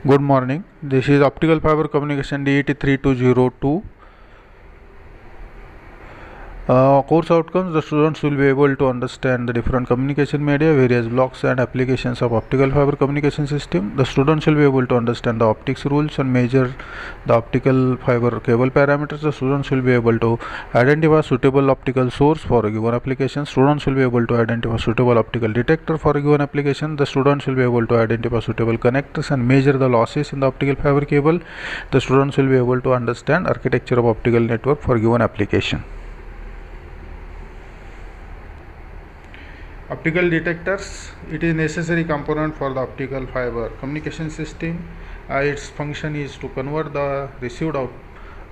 Good morning. This is optical fiber communication DET 3202. Course outcomes: the students will be able to understand the different communication media, various blocks and applications of optical fiber communication system. The students will be able to understand the optics rules and measure the optical fiber cable parameters. The students will be able to identify suitable optical source for a given application. Students will be able to identify suitable optical detector for a given application. The students will be able to identify suitable connectors and measure the losses in the optical fiber cable. The students will be able to understand architecture of optical network for a given application. Optical detectors, it is necessary component for the optical fiber communication system. Its function is to convert the received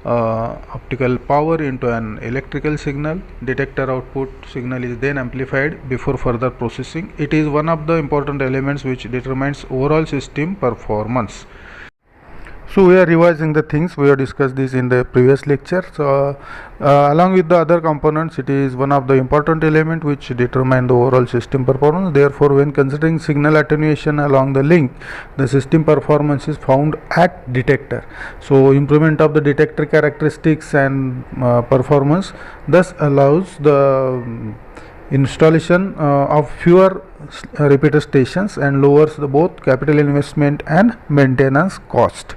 optical power into an electrical signal. Detector output signal is then amplified before further processing. It is one of the important elements which determines overall system performance. So we are revising the things we have discussed this in the previous lecture. So along with the other components, it is one of the important element which determine the overall system performance. Therefore, when considering signal attenuation along the link, the system performance is found at detector. So improvement of the detector characteristics and performance thus allows the installation of fewer repeater stations and lowers the both capital investment and maintenance cost.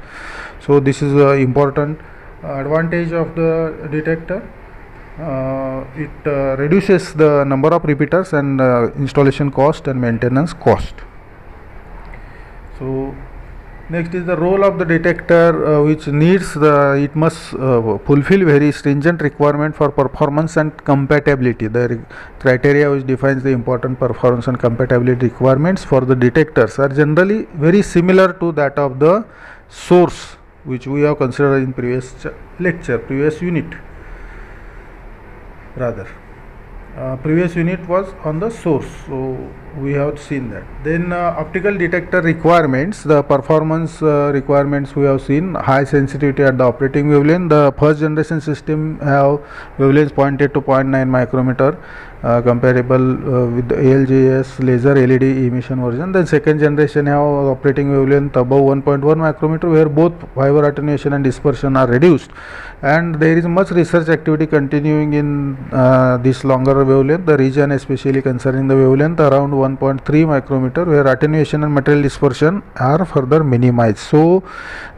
So this is important advantage of the detector. It reduces the number of repeaters and installation cost and maintenance cost. So next is the role of the detector, which needs it must fulfill very stringent requirement for performance and compatibility. The criteria which defines the important performance and compatibility requirements for the detectors are generally very similar to that of the source, which we have considered in previous unit rather. Previous unit was on the source, so we have seen that. Then optical detector requirements, the performance requirements we have seen: high sensitivity at the operating wavelength. The first generation system have wavelengths 0.8 to 0.9 micrometer, comparable with the ALJS laser LED emission version. Then second generation have operating wavelength above 1.1 micrometer, where both fiber attenuation and dispersion are reduced, and there is much research activity continuing in this longer wavelength, the region especially concerning the wavelength around 1.3 micrometer, where attenuation and material dispersion are further minimized. So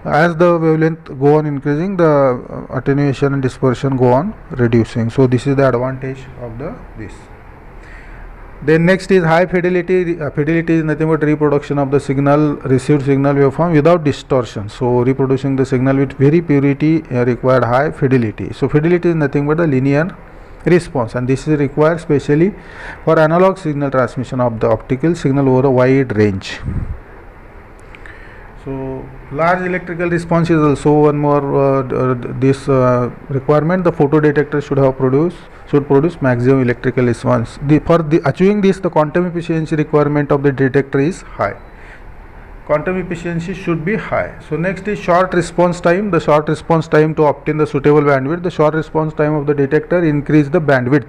as the wavelength go on increasing, the attenuation and dispersion go on reducing. So this is the advantage of this. Then next is high fidelity. Fidelity is nothing but reproduction of the received signal waveform without distortion. So reproducing the signal with very purity required high fidelity. So fidelity is nothing but the linear response, and this is required especially for analog signal transmission of the optical signal over a wide range. So large electrical response is also one more this requirement. The photodetector should produce maximum electrical response. For achieving this, the quantum efficiency requirement of the detector is high. Quantum efficiency should be high. So next is short response time. The short response time to obtain the suitable bandwidth. The short response time of the detector increase the bandwidth.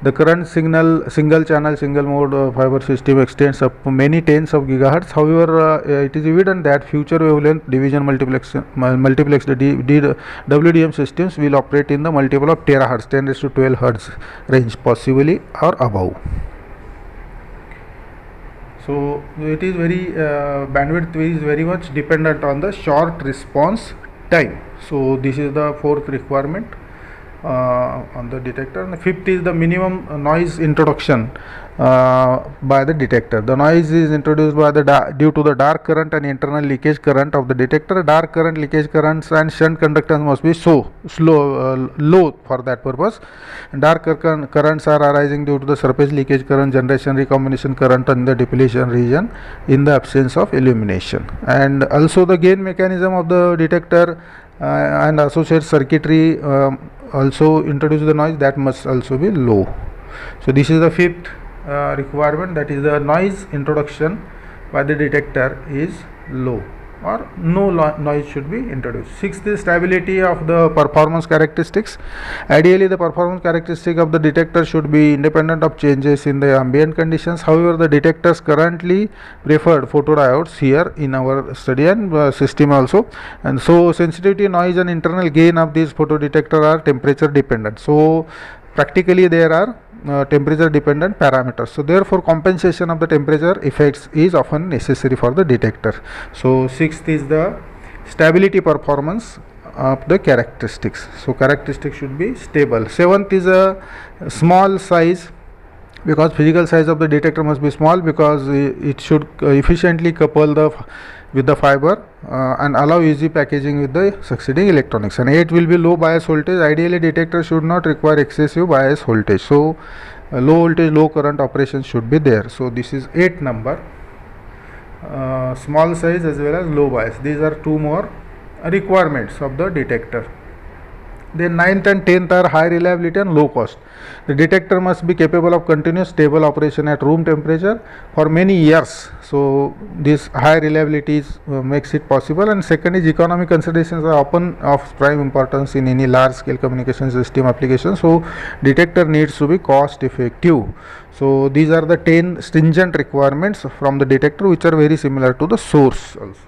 The current single channel single mode fiber system extends up to many tens of gigahertz. However, it is evident that future wavelength division multiplex the WDM systems will operate in the multiple of terahertz, 10 to 12 hertz range, possibly or above. So it is very bandwidth is very much dependent on the short response time. So this is the fourth requirement on the detector. And the fifth is the minimum noise introduction by the detector. The noise is introduced by due to the dark current and internal leakage current of the detector. Dark current, leakage currents and shunt conductance must be low for that purpose. And dark currents are arising due to the surface leakage current, generation recombination current in the depletion region in the absence of illumination. And also the gain mechanism of the detector and associated circuitry also introduce the noise, that must also be low. So this is the fifth requirement, that is the noise introduction by the detector is low or no noise should be introduced. Sixth is stability of the performance characteristics. Ideally, the performance characteristic of the detector should be independent of changes in the ambient conditions. However, the detectors currently preferred photodiodes here in our study and system also, and so sensitivity, noise and internal gain of these photodetector are temperature dependent. So practically there are temperature dependent parameters, so therefore compensation of the temperature effects is often necessary for the detector. So sixth is the stability performance of the characteristics, so characteristics should be stable. Seventh is a small size, because physical size of the detector must be small, because it should efficiently couple with the fiber and allow easy packaging with the succeeding electronics. And 8 will be low bias voltage. Ideally, detector should not require excessive bias voltage, so low voltage, low current operation should be there. So this is 8 number, small size as well as low bias. These are two more requirements of the detector. Then 9th and 10th are high reliability and low cost. The detector must be capable of continuous stable operation at room temperature for many years. So this high reliability makes it possible. And second is economic considerations are often of prime importance in any large scale communication system application. So detector needs to be cost effective. So these are the 10 stringent requirements from the detector, which are very similar to the source also.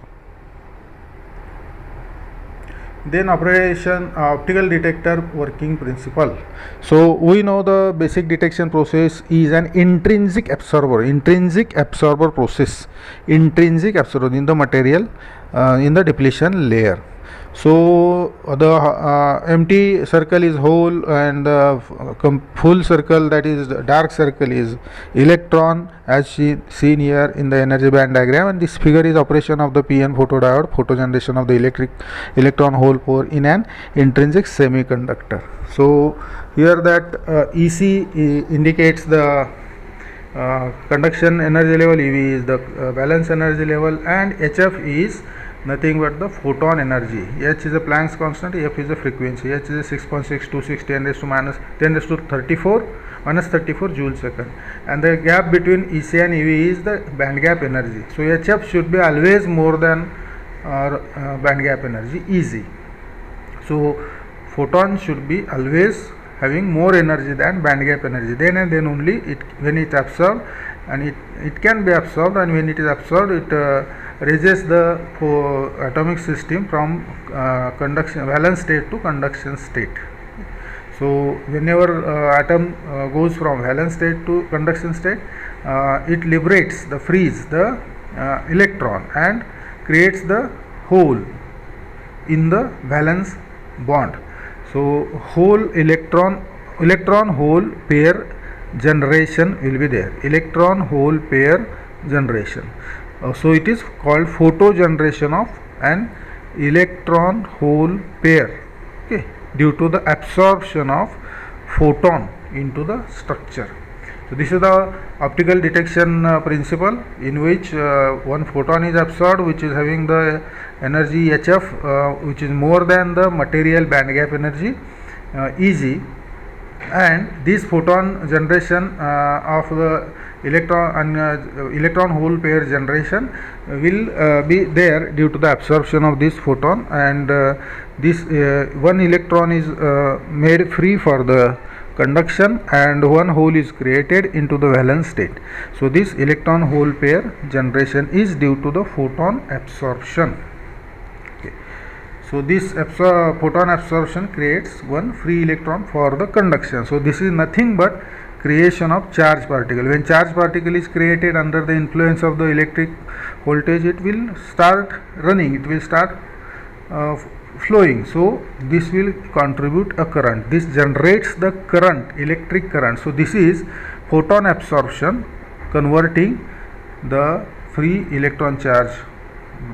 Then optical detector working principle. So we know the basic detection process is an intrinsic absorber process, intrinsic absorber in the material in the depletion layer. So the empty circle is whole, and the full circle, that is dark circle, is electron, as seen here in the energy band diagram. And this figure is operation of the PN photodiode, photogeneration of the electron hole pore in an intrinsic semiconductor. So here that EC indicates the conduction energy level, EV is the valence energy level, and HF is nothing but the photon energy. H is a Planck's constant, F is a frequency. H is a 6.626 10 raised to 34 joule second, and the gap between EC and EV is the band gap energy. So HF should be always more than band gap energy EZ. So photon should be always having more energy than band gap energy. Then and then only when it absorbed, and it can be absorbed, and when it is absorbed, it raises the atomic system from valence state to conduction state. So whenever atom goes from valence state to conduction state, it liberates frees the electron and creates the hole in the valence bond. So hole electron hole pair generation will be there, electron hole pair generation. So it is called photogeneration of an electron hole pair, okay, due to the absorption of photon into the structure. So this is the optical detection principle, in which one photon is absorbed, which is having the energy HF, which is more than the material band gap energy EZ, and this photon generation of the electron hole pair generation will be there due to the absorption of this photon, and this one electron is made free for the conduction, and one hole is created into the valence state. So this electron hole pair generation is due to the photon absorption. Okay. So this photon absorption creates one free electron for the conduction. So this is nothing but creation of charge particle. When charge particle is created under the influence of the electric voltage, it will start running, it will start flowing. So this will contribute a current. This generates the current, electric current. So this is photon absorption converting the free electron charge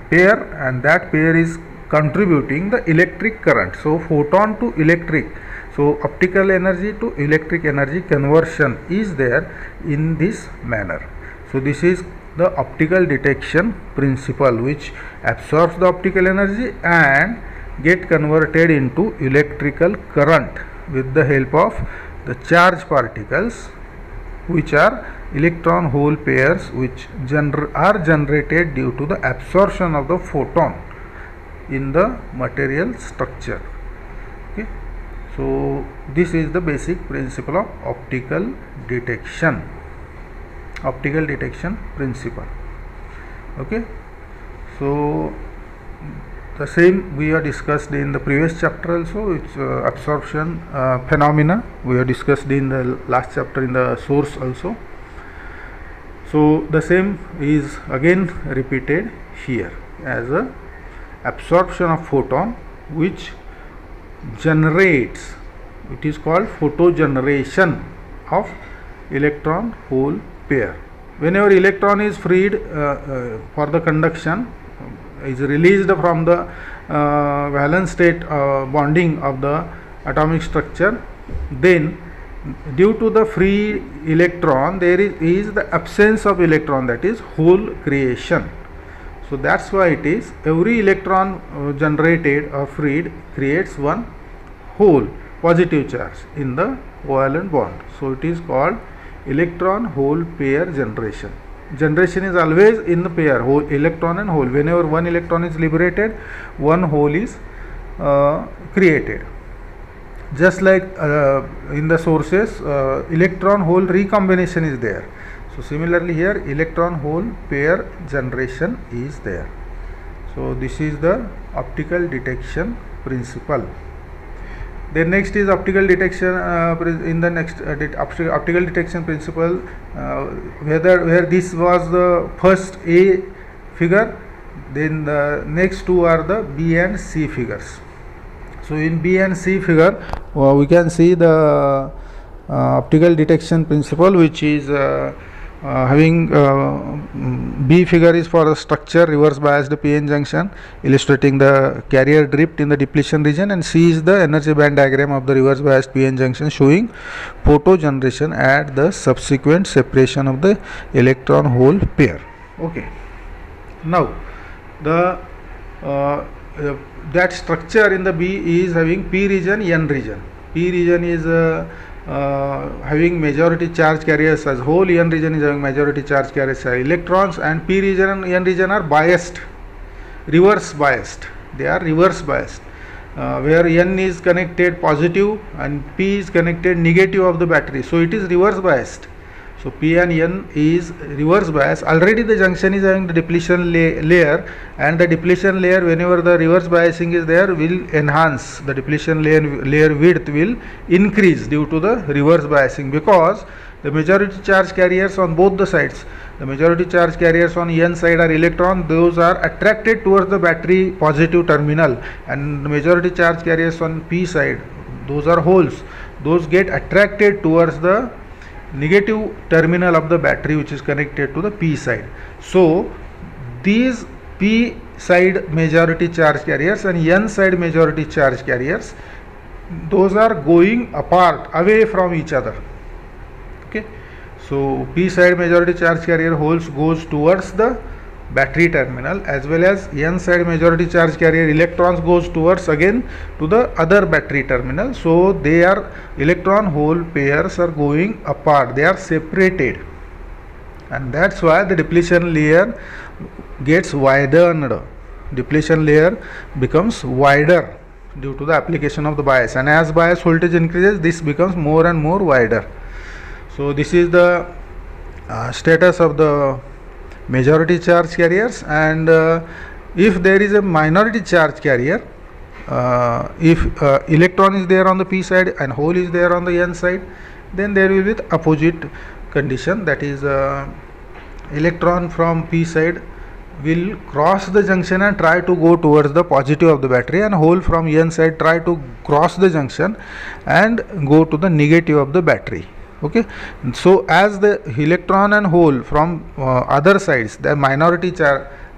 pair, and that pair is contributing the electric current. So photon to electric, so optical energy to electric energy conversion is there in this manner. So this is the optical detection principle, which absorbs the optical energy and get converted into electrical current with the help of the charge particles which are electron hole pairs which are generated due to the absorption of the photon in the material structure. Okay, so this is the basic principle of optical detection principle. Okay, so the same we have discussed in the previous chapter also. It's absorption phenomena we have discussed in the last chapter in the source also. So the same is again repeated here as a absorption of photon which generates, it is called photogeneration of electron hole pair. Whenever electron is freed for the conduction, is released from the valence state bonding of the atomic structure, then due to the free electron there is the absence of electron, that is hole creation. So that's why it is every electron generated or freed creates one hole, positive charge in the covalent bond. So it is called electron hole pair generation. Generation is always in the pair, hole, electron and hole. Whenever one electron is liberated, one hole is created. Just like in the sources, electron hole recombination is there. So similarly here electron hole pair generation is there. So this is the optical detection principle. Then next is optical detection in the next optical detection principle, where this was the first A figure, then the next two are the B and C figures. So in B and C figure we can see the optical detection principle, which is having B figure is for the structure reverse biased p-n junction illustrating the carrier drift in the depletion region, and C is the energy band diagram of the reverse biased p-n junction showing photo generation at the subsequent separation of the electron hole pair. Okay, now the that structure in the B is having P region, N region. P region is having majority charge carriers as whole, N region is having majority charge carriers as electrons, and P region and N region are biased, reverse biased. They are reverse biased, where N is connected positive and P is connected negative of the battery. So it is reverse biased. So P and N is reverse bias. Already the junction is having the depletion layer, and the depletion layer, whenever the reverse biasing is there, will enhance the depletion layer width will increase due to the reverse biasing, because the majority charge carriers on both the sides, the majority charge carriers on N side are electron, those are attracted towards the battery positive terminal, and the majority charge carriers on P side, those are holes, those get attracted towards the negative terminal of the battery which is connected to the P side. So these P side majority charge carriers and N side majority charge carriers, those are going apart, away from each other. Okay, so P side majority charge carrier holes goes towards the battery terminal, as well as N side majority charge carrier electrons goes towards again to the other battery terminal. So they are electron hole pairs are going apart, they are separated, and that's why the depletion layer gets widened. Depletion layer becomes wider due to the application of the bias, and as bias voltage increases, this becomes more and more wider. So this is the status of the majority charge carriers. And if there is a minority charge carrier, if electron is there on the P side and hole is there on the N side, then there will be the opposite condition, that is electron from P side will cross the junction and try to go towards the positive of the battery, and hole from N side try to cross the junction and go to the negative of the battery. Okay, so as the electron and hole from other sides, the minority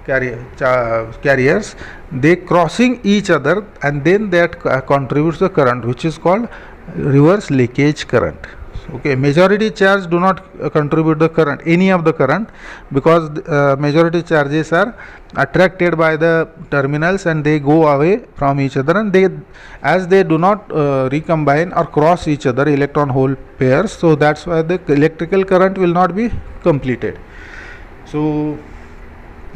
carriers, they crossing each other, and then that contributes the current which is called reverse leakage current. Okay, majority charge do not contribute the current, any of the current, because majority charges are attracted by the terminals and they go away from each other, and they, as they do not recombine or cross each other electron hole pairs, so that's why the electrical current will not be completed. So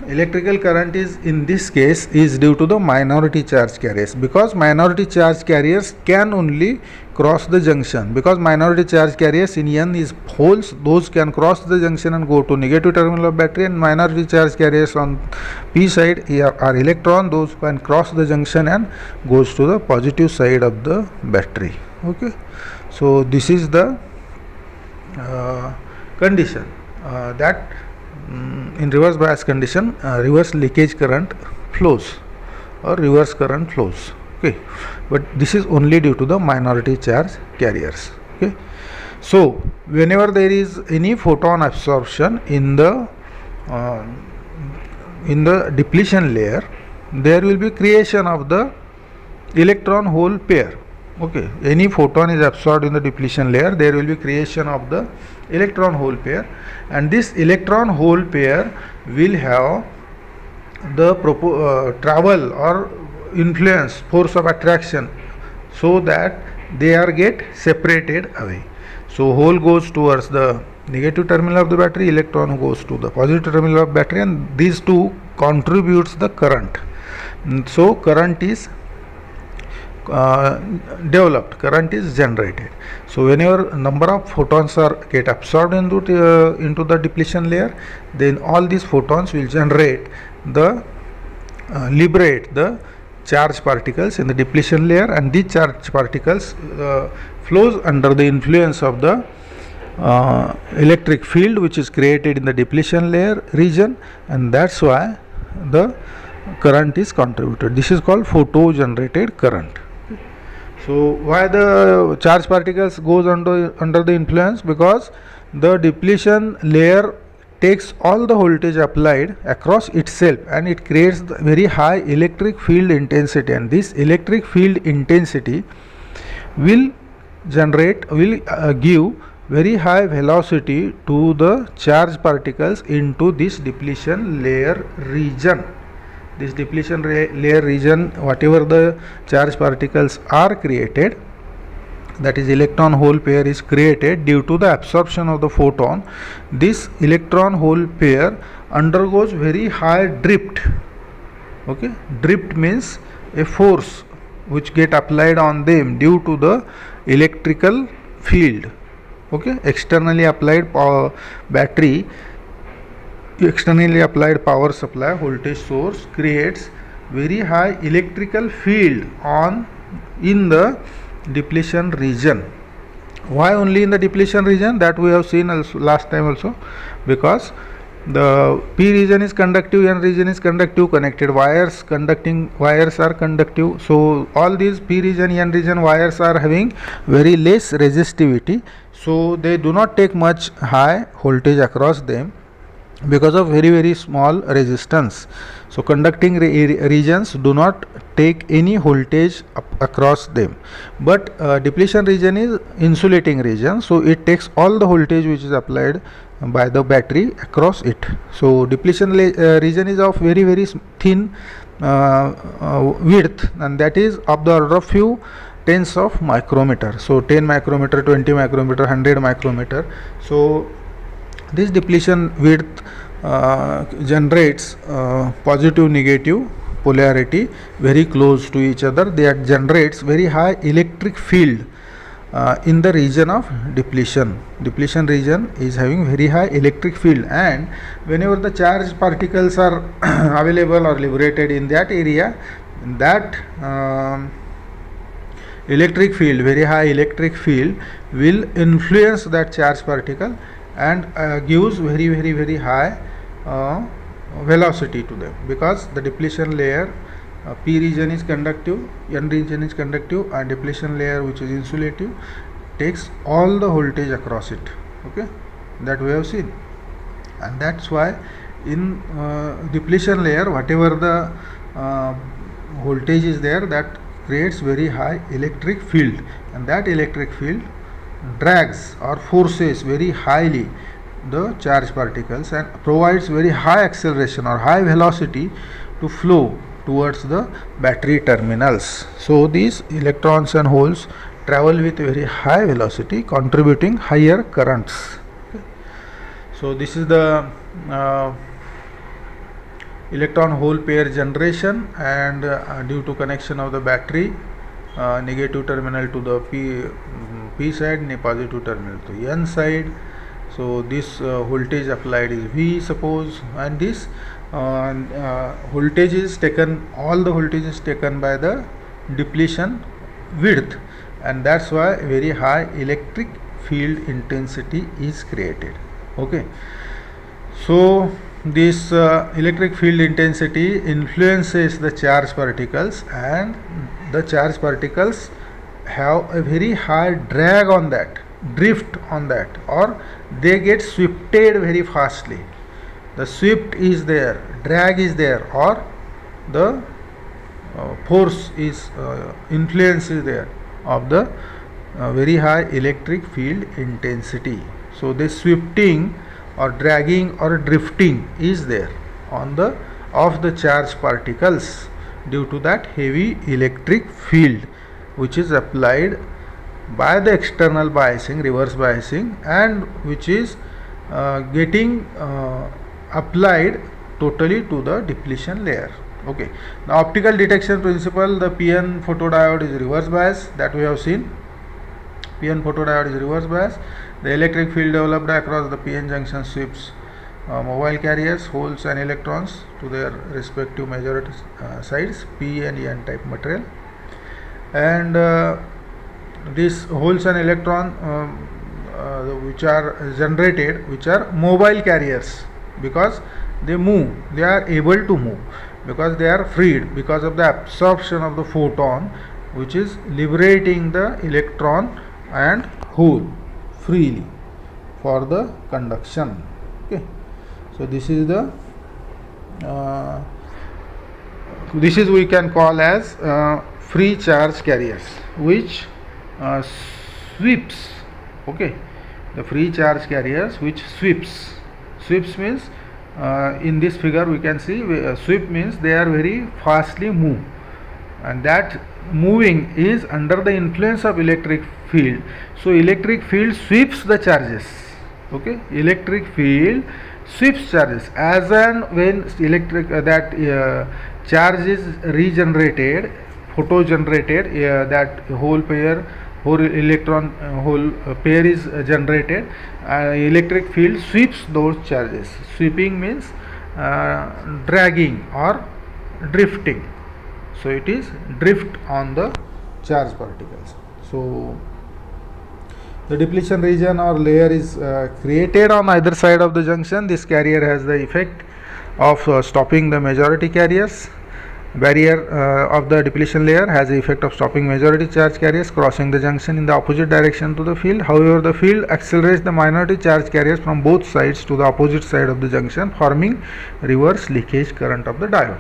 electrical current is, in this case, is due to the minority charge carriers, because minority charge carriers can only cross the junction, because minority charge carriers in N is holes, those can cross the junction and go to negative terminal of battery, and minority charge carriers on P side are electron, those can cross the junction and goes to the positive side of the battery. Okay, so this is the condition that in reverse bias condition reverse leakage current flows or reverse current flows. Okay, but this is only due to the minority charge carriers. Okay, so whenever there is any photon absorption in the depletion layer, there will be creation of the electron hole pair. Okay, any photon is absorbed in the depletion layer, there will be creation of the electron hole pair, and this electron hole pair will have the travel or influence, force of attraction, so that they are get separated away. So hole goes towards the negative terminal of the battery, electron goes to the positive terminal of battery, and these two contributes the current. So current is developed, current is generated. So whenever number of photons are get absorbed into the depletion layer, then all these photons will generate the liberate the charge particles in the depletion layer, and these charge particles flows under the influence of the electric field which is created in the depletion layer region, and that's why the current is contributed. This is called photo generated current. So why the charge particles goes under the influence? Because the depletion layer takes all the voltage applied across itself, and it creates the very high electric field intensity, and this electric field intensity will give very high velocity to the charge particles into this depletion layer region. This depletion layer region, whatever the charge particles are created, that is electron hole pair is created due to the absorption of the photon. This electron hole pair undergoes very high drift. Okay, drift means a force which get applied on them due to the electrical field. Okay, externally applied power battery, externally applied power supply voltage source creates very high electrical field in the depletion region. Why only in the depletion region? That we have seen also last time also, because the P region is conductive, N region is conductive, connected wires are conductive. So all these P region, N region wires are having very less resistivity, so they do not take much high voltage across them because of very small resistance. So conducting regions do not take any voltage across them, but depletion region is insulating region, so it takes all the voltage which is applied by the battery across it. So depletion region is of very thin width, and that is of the order of few tens of micrometer. So 10 micrometer, 20 micrometer, 100 micrometer. So this depletion width generates positive negative polarity very close to each other. That generates very high electric field in the region of depletion. Depletion region is having very high electric field, and whenever the charged particles are available or liberated in that area, that electric field, very high electric field, will influence that charged particle and gives very high velocity to them, because the depletion layer P region is conductive, N region is conductive, and depletion layer which is insulative takes all the voltage across it. Okay, that we have seen, and that's why in depletion layer whatever the voltage is there, that creates very high electric field, and that electric field drags or forces very highly the charged particles and provides very high acceleration or high velocity to flow towards the battery terminals. So these electrons and holes travel with very high velocity, contributing higher currents. Okay. So this is the electron hole pair generation, and due to connection of the battery negative terminal to the p side, positive terminal to n side. So this voltage applied is V, suppose, and this voltage is taken, all the voltage is taken by the depletion width, and that's why very high electric field intensity is created. Okay, so this electric field intensity influences the charged particles, and the charged particles have a very high drag on that, drift on that, or they get swifted very fastly. The swift is there, drag is there, or the force is influence is there of the very high electric field intensity. So this swifting or dragging or drifting is there on the of the charged particles due to that heavy electric field which is applied by the external biasing, reverse biasing, and which is getting applied totally to the depletion layer. Okay, now optical detection principle, the PN photodiode is reverse bias, that we have seen. PN photodiode is reverse bias. The electric field developed across the PN junction sweeps mobile carriers, holes and electrons to their respective majority sides, P and N type material, and these holes and electron which are generated, which are mobile carriers, because they move, they are able to move, because they are freed because of the absorption of the photon, which is liberating the electron and hole freely for the conduction. Okay, so this is the this is we can call as free charge carriers, which sweeps. Okay, the free charge carriers which sweeps. Sweeps means in this figure we can see sweep means they are very fastly move, and that moving is under the influence of electric field. So electric field sweeps the charges. Okay, electric field sweeps charges as and when electric charge is regenerated, photo generated, that whole pair, whole electron whole pair is generated, electric field sweeps those charges. Sweeping means dragging or drifting. So it is drift on the charged particles. So the depletion region or layer is created on either side of the junction. This carrier has the effect of stopping the majority carriers. Barrier of the depletion layer has the effect of stopping majority charge carriers crossing the junction in the opposite direction to the field. However, the field accelerates the minority charge carriers from both sides to the opposite side of the junction, forming reverse leakage current of the diode.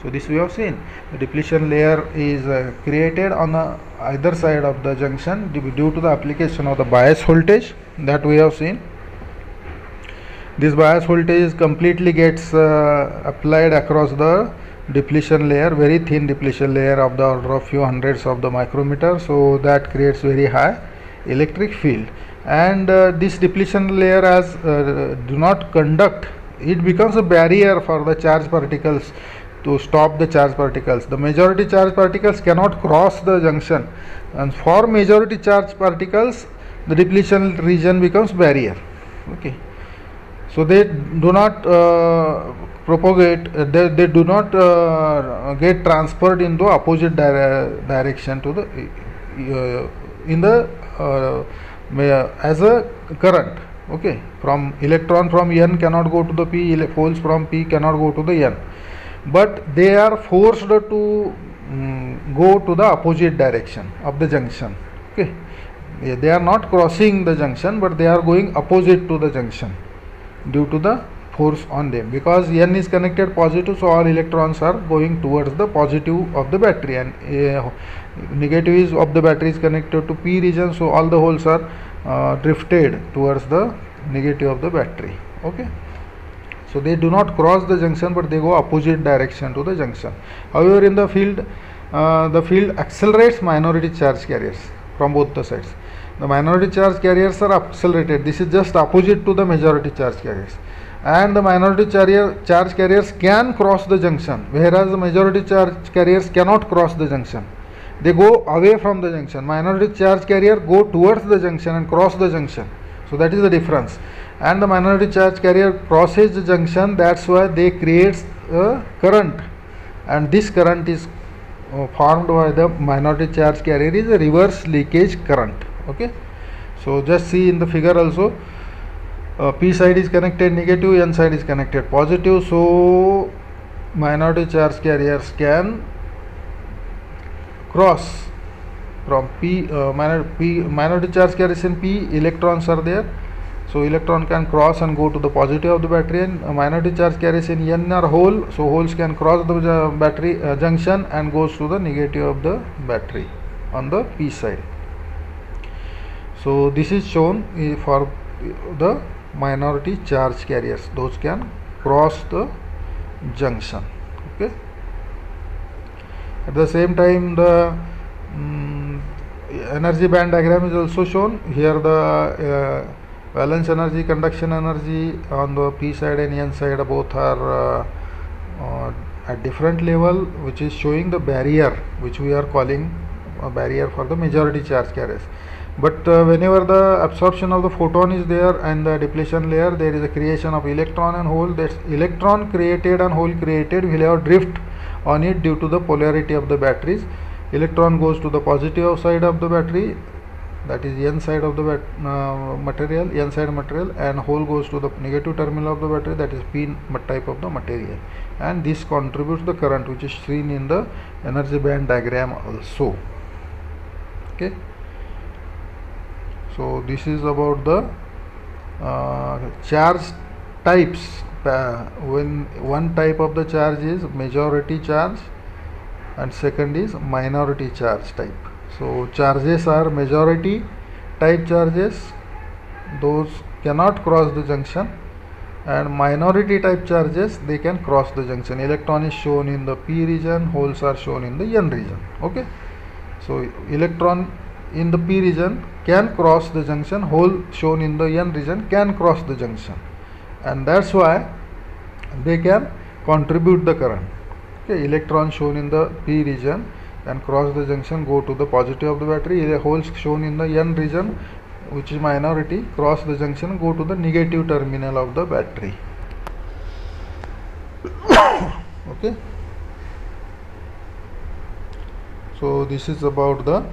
So this we have seen. The depletion layer is created on the either side of the junction due to the application of the bias voltage that we have seen. This bias voltage completely gets applied across the depletion layer, very thin depletion layer of the order of few hundreds of the micrometer. So that creates very high electric field, and this depletion layer as do not conduct, it becomes a barrier for the charged particles to stop the charged particles. The majority charged particles cannot cross the junction, and for majority charged particles the depletion region becomes barrier. Okay, so they do not propagate, they do not get transferred into opposite direction to the in the as a current. Okay, from electron from N cannot go to the P, holes from P cannot go to the N, but they are forced to go to the opposite direction of the junction. Okay, they are not crossing the junction, but they are going opposite to the junction due to the force on them, because N is connected positive, so all electrons are going towards the positive of the battery, and negative is of the battery is connected to P region, so all the holes are drifted towards the negative of the battery. Okay, so they do not cross the junction, but they go opposite direction to the junction. However, in the field accelerates minority charge carriers from both the sides. The minority charge carriers are accelerated. This is just opposite to the majority charge carriers, and the minority charge carriers can cross the junction, whereas the majority charge carriers cannot cross the junction. They go away from the junction. Minority charge carrier go towards the junction and cross the junction. So that is the difference. And the minority charge carrier crosses the junction. That's why they create a current, and this current is formed by the minority charge carrier is a reverse leakage current. Okay, so just see in the figure also, P side is connected negative, N side is connected positive. So minority charge carriers can cross from minority charge carriers in P, electrons are there. So electron can cross and go to the positive of the battery, and minority charge carriers in N are hole. So holes can cross the battery junction and goes to the negative of the battery on the P side. So this is shown for the minority charge carriers. Those can cross the junction. Okay. At the same time, the energy band diagram is also shown. Here the valence energy, conduction energy on the P side and N side both are at different level, which is showing the barrier, which we are calling a barrier for the majority charge carriers. But whenever the absorption of the photon is there and the depletion layer, there is a creation of electron and hole. That electron created and hole created will have drift on it due to the polarity of the batteries. Electron goes to the positive side of the battery, that is N side of the material, N side material, and hole goes to the negative terminal of the battery, that is P type of the material, and this contributes the current, which is seen in the energy band diagram also. Okay, so this is about the charge types. When one type of the charge is majority charge and second is minority charge type. So charges are majority type charges, those cannot cross the junction, and minority type charges, they can cross the junction. Electron is shown in the P region, holes are shown in the N region. Okay, so electron in the P region can cross the junction, hole shown in the N region can cross the junction, and that's why they can contribute the current. Okay, electron shown in the P region and cross the junction, go to the positive of the battery. The holes shown in the N region, which is minority, cross the junction, go to the negative terminal of the battery. Okay, so this is about the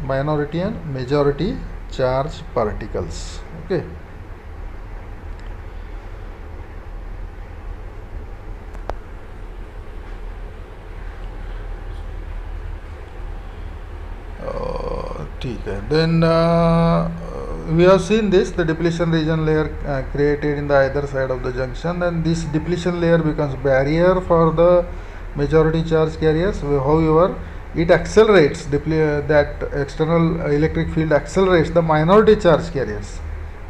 minority and majority charge particles. Okay, then we have seen this, the depletion region layer created in the either side of the junction, and this depletion layer becomes barrier for the majority charge carriers. However, it accelerates that external electric field accelerates the minority charge carriers,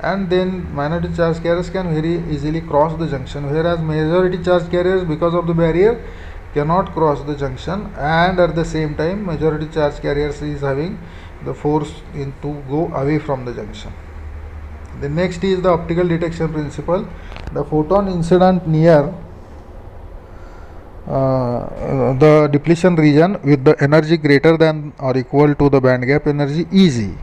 and then minority charge carriers can very easily cross the junction, whereas majority charge carriers, because of the barrier, cannot cross the junction, and at the same time majority charge carriers is having the force to go away from the junction. The next is the optical detection principle. The photon incident near the depletion region with the energy greater than or equal to the band gap energy Eg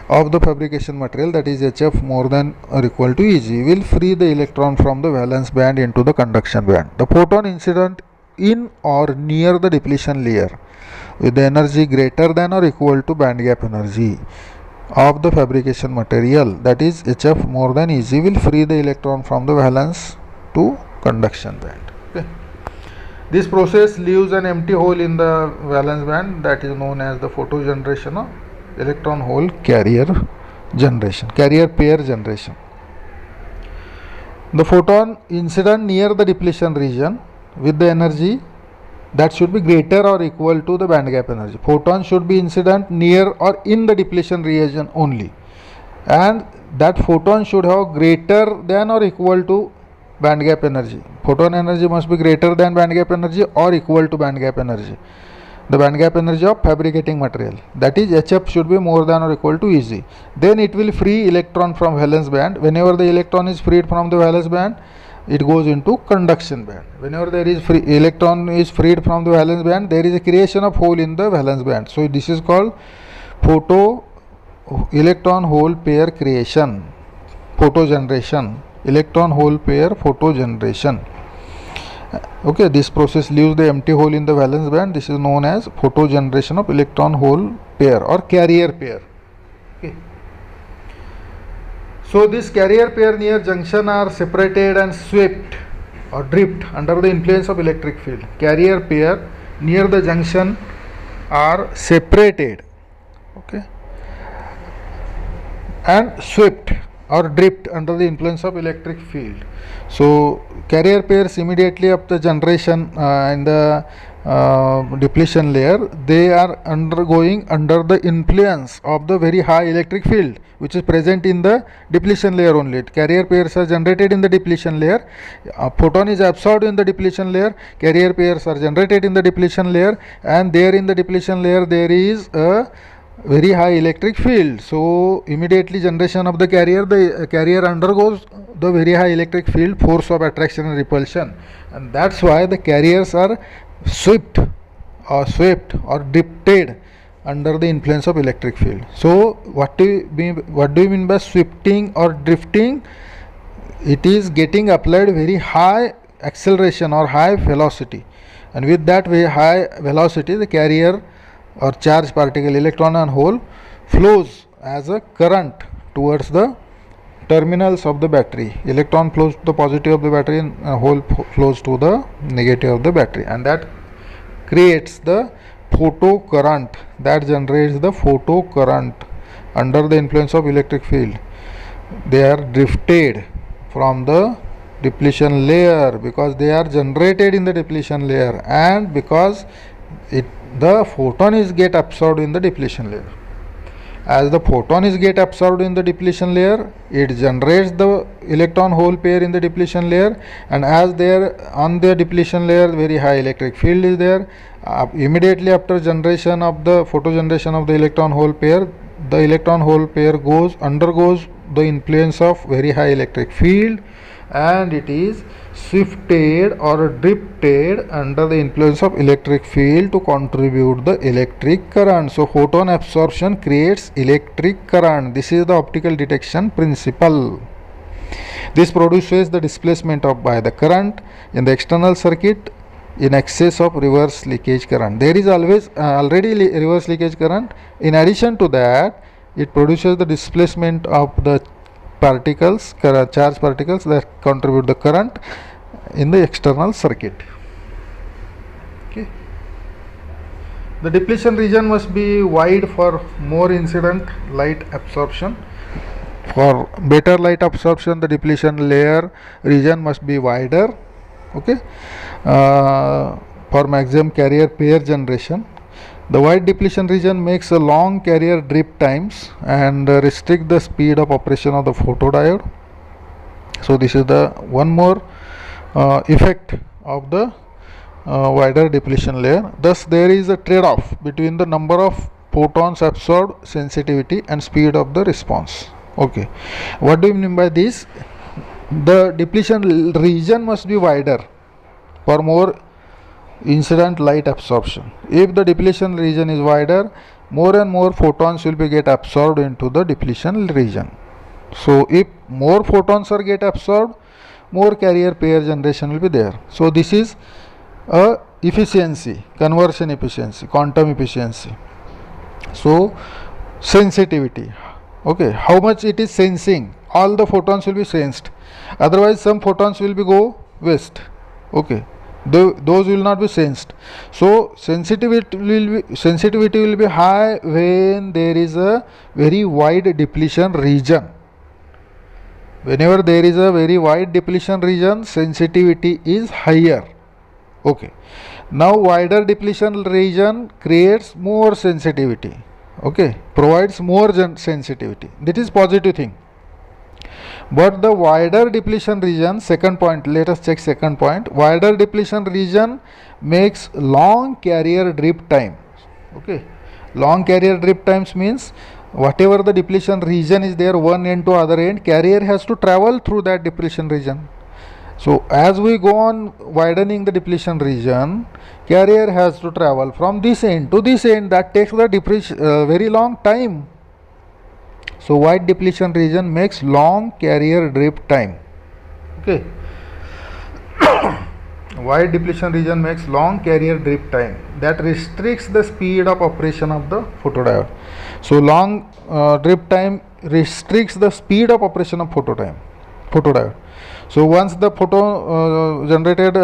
of the fabrication material, that is HF more than or equal to Eg, will free the electron from the valence band into the conduction band. The photon incident in or near the depletion layer with the energy greater than or equal to band gap energy of the fabrication material, that is HF more than Eg, will free the electron from the valence to conduction band. Okay. This process leaves an empty hole in the valence band, that is known as the photo generation of electron hole carrier generation, carrier pair generation. The photon incident near the depletion region with the energy that should be greater or equal to the band gap energy. Photon should be incident near or in the depletion region only. and that photon should have greater than or equal to band gap energy. Photon energy must be greater than band gap energy or equal to band gap energy. The band gap energy of fabricating material, that is HF, should be more than or equal to Eg. Then it will free electron from valence band. Whenever the electron is freed from the valence band, it goes into conduction band. Whenever there is free electron is freed from the valence band, there is a creation of hole in the valence band. So this is called photo electron hole pair creation, photo generation, electron hole pair photo generation. Okay, this process leaves the empty hole in the valence band. This is known as photo generation of electron hole pair or carrier pair. Okay. So this carrier pair near junction are separated and swept or drift under the influence of electric field. Carrier pair near the junction are separated, okay, and swept or drift under the influence of electric field. So carrier pairs immediately after generation in the depletion layer, they are undergoing under the influence of the very high electric field which is present in the depletion layer only. Carrier pairs are generated in the depletion layer, photon is absorbed in the depletion layer, carrier pairs are generated in the depletion layer, and there in the depletion layer there is a very high electric field. So immediately generation of the carrier undergoes the very high electric field, force of attraction and repulsion, and that's why the carriers are swept or drifted under the influence of electric field. So what do you mean by sweeping or drifting? It is getting applied very high acceleration or high velocity, and with that very high velocity the carrier or charged particle, electron and hole, flows as a current towards the terminals of the battery. Electron flows to the positive of the battery and hole flows to the negative of the battery, and that creates the photo current, that generates the photo current under the influence of electric field. They are drifted from the depletion layer because they are generated in the depletion layer, and because the photon is get absorbed in the depletion layer. As the photon is get absorbed in the depletion layer, it generates the electron hole pair in the depletion layer, and as there on the depletion layer very high electric field is there, immediately after generation of the photo generation of the electron hole pair, the electron hole pair undergoes the influence of very high electric field, and it is shifted or drifted under the influence of electric field to contribute the electric current. So photon absorption creates electric current. This is the optical detection principle. This produces the displacement by the current in the external circuit in excess of reverse leakage current. There is always already reverse leakage current. In addition to that, it produces the displacement of the particles, charged particles that contribute the current in the external circuit. Okay. The depletion region must be wide for more incident light absorption. For better light absorption, the depletion layer region must be wider. Okay. For maximum carrier pair generation, the wide depletion region makes a long carrier drift times and restrict the speed of operation of the photodiode. So this is the one more effect of the wider depletion layer. Thus there is a trade-off between the number of photons absorbed, sensitivity and speed of the response. Okay, what do you mean by this? The depletion region must be wider for more incident light absorption. If the depletion region is wider, more and more photons will be get absorbed into the depletion region. So if more photons are get absorbed, more carrier pair generation will be there. So this is a efficiency, conversion efficiency, quantum efficiency. So sensitivity, okay, how much it is sensing, all the photons will be sensed, otherwise some photons will be go waste. Okay, those will not be sensed. So sensitivity will be high when there is a very wide depletion region. Whenever there is a very wide depletion region, sensitivity is higher. Okay, now wider depletion region creates more sensitivity. Okay, provides more sensitivity. That is positive thing. But the wider depletion region, second point, let us check second point. Wider depletion region makes long carrier drip time. Okay, long carrier drip times means whatever the depletion region is there, one end to other end, carrier has to travel through that depletion region. So as we go on widening the depletion region, carrier has to travel from this end to this end. That takes the very long time. So wide depletion region makes long carrier drip time. Okay. Wide depletion region makes long carrier drip time. That restricts the speed of operation of the photodiode. So long drip time restricts the speed of operation of photodiode. So once the photon generated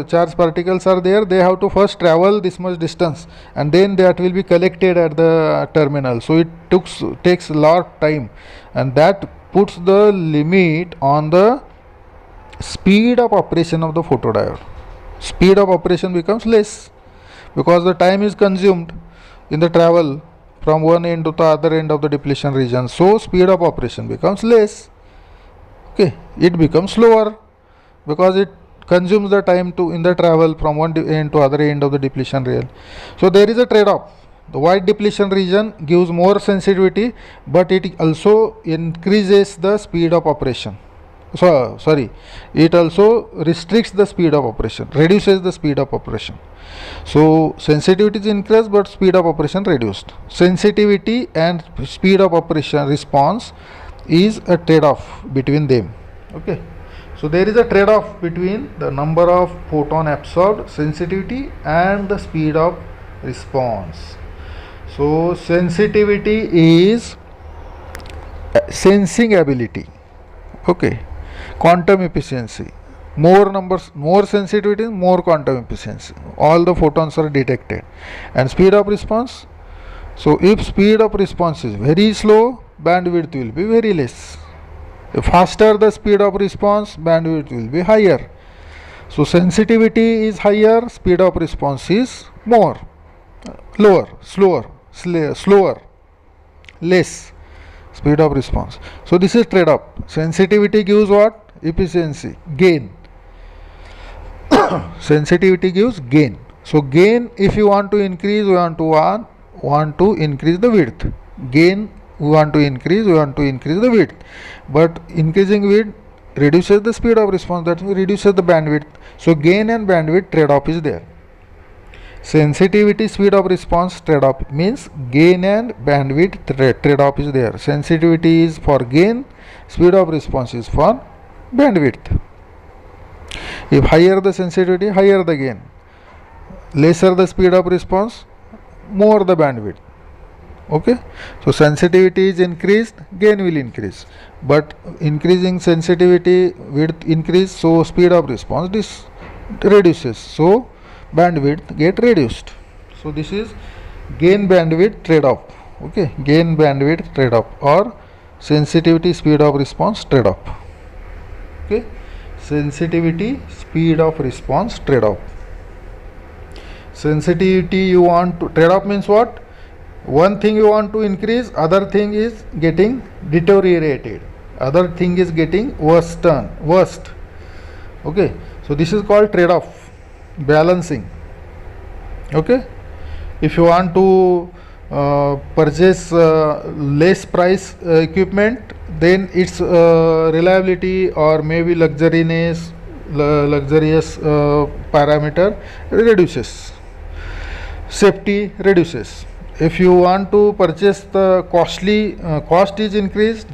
charged particles are there, they have to first travel this much distance, and then that will be collected at the terminal. So it takes a lot of time, and that puts the limit on the speed of operation of the photodiode. Speed of operation becomes less because the time is consumed in the travel from one end to the other end of the depletion region. So speed of operation becomes less. Okay, it becomes slower because it consumes the time in the travel from one end to other end of the depletion region. So there is a trade-off. The wide depletion region gives more sensitivity, but it also increases the speed of operation. It also restricts the speed of operation, reduces the speed of operation. So sensitivity is increased, but speed of operation reduced. Sensitivity and speed of operation response is a trade-off between them. Okay, so there is a trade-off between the number of photon absorbed, sensitivity, and the speed of response. So sensitivity is sensing ability. Okay, quantum efficiency. More sensitivity, more quantum efficiency. All the photons are detected. And speed of response. So if speed of response is very slow, bandwidth will be very less. The faster the speed of response, bandwidth will be higher. So sensitivity is higher, speed of response is slower, less speed of response. So this is trade-off. Sensitivity gives what? Efficiency, gain. Sensitivity gives gain. So gain, if you want to increase, we want to increase the width. Gain, we want to increase the width. But increasing width reduces the speed of response, that reduces the bandwidth. So gain and bandwidth trade-off is there. Sensitivity, speed of response trade-off means gain and bandwidth trade-off is there. Sensitivity is for gain, speed of response is for bandwidth. If higher the sensitivity, higher the gain. Lesser the speed of response, more the bandwidth. Okay, so sensitivity is increased, gain will increase, but increasing sensitivity, width increase, so speed of response reduces, so bandwidth get reduced. So this is gain bandwidth trade-off. Okay, gain bandwidth trade-off or sensitivity speed of response trade-off. Okay, sensitivity speed of response trade-off. Sensitivity you want to trade-off means what? One thing you want to increase, other thing is getting deteriorated, other thing is getting worst. Okay, so this is called trade-off, balancing. Okay, if you want to purchase less price equipment, then its reliability or maybe luxurious parameter reduces, safety reduces. If you want to purchase the costly, cost is increased,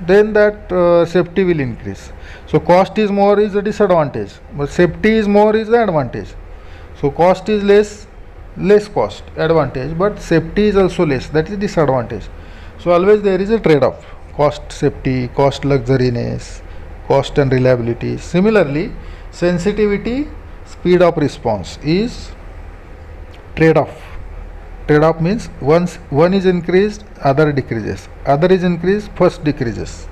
then that safety will increase. So cost is more is a disadvantage, but safety is more is the advantage. So cost is less cost advantage, but safety is also less, that is disadvantage. So always there is a trade-off, cost safety, cost luxuriness, cost and reliability. Similarly, sensitivity speed of response is trade-off. Trade-off means once one is increased, other decreases, other is increased, first decreases.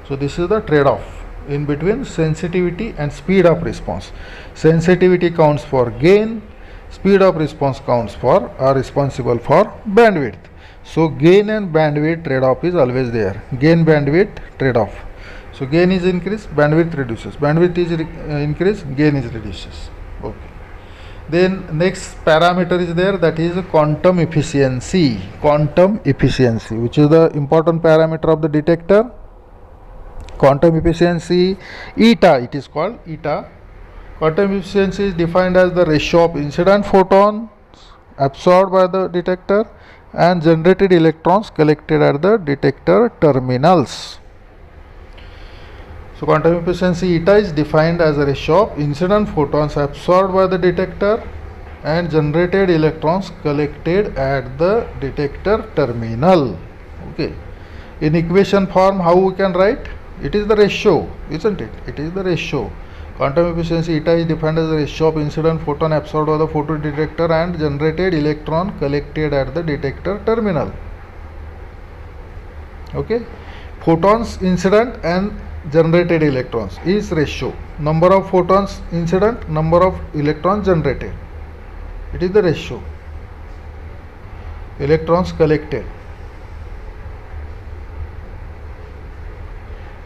So this is the trade-off in between sensitivity and speed of response. Sensitivity counts for gain, speed of response counts for responsible for bandwidth. So gain and bandwidth trade-off is always there. Gain bandwidth trade-off. So gain is increased, bandwidth reduces. Bandwidth is increased, gain is reduces. Okay. Then next parameter is there, that is quantum efficiency. Quantum efficiency, which is the important parameter of the detector. Quantum efficiency, eta, it is called eta. Quantum efficiency is defined as the ratio of incident photons absorbed by the detector and generated electrons collected at the detector terminals. So quantum efficiency eta is defined as a ratio of incident photons absorbed by the detector and generated electrons collected at the detector terminal. Okay. In equation form, how we can write? It is the ratio, isn't it? It is the ratio. Quantum efficiency eta is defined as the ratio of incident photon absorbed by the photodetector and generated electron collected at the detector terminal. Okay. Photons incident and generated electrons is ratio. Number of photons incident, number of electrons generated. It is the ratio. Electrons collected.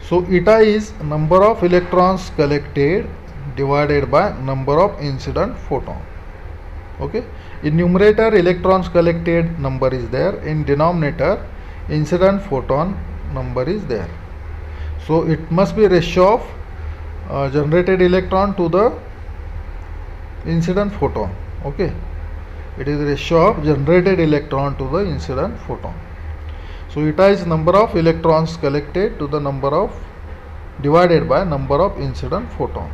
So eta is number of electrons collected divided by number of incident photon. Okay. In numerator, electrons collected number is there. In denominator, incident photon number is there. So it must be ratio of generated electron to the incident photon. Okay. It is ratio of generated electron to the incident photon. So eta is number of electrons collected to the number of divided by number of incident photon.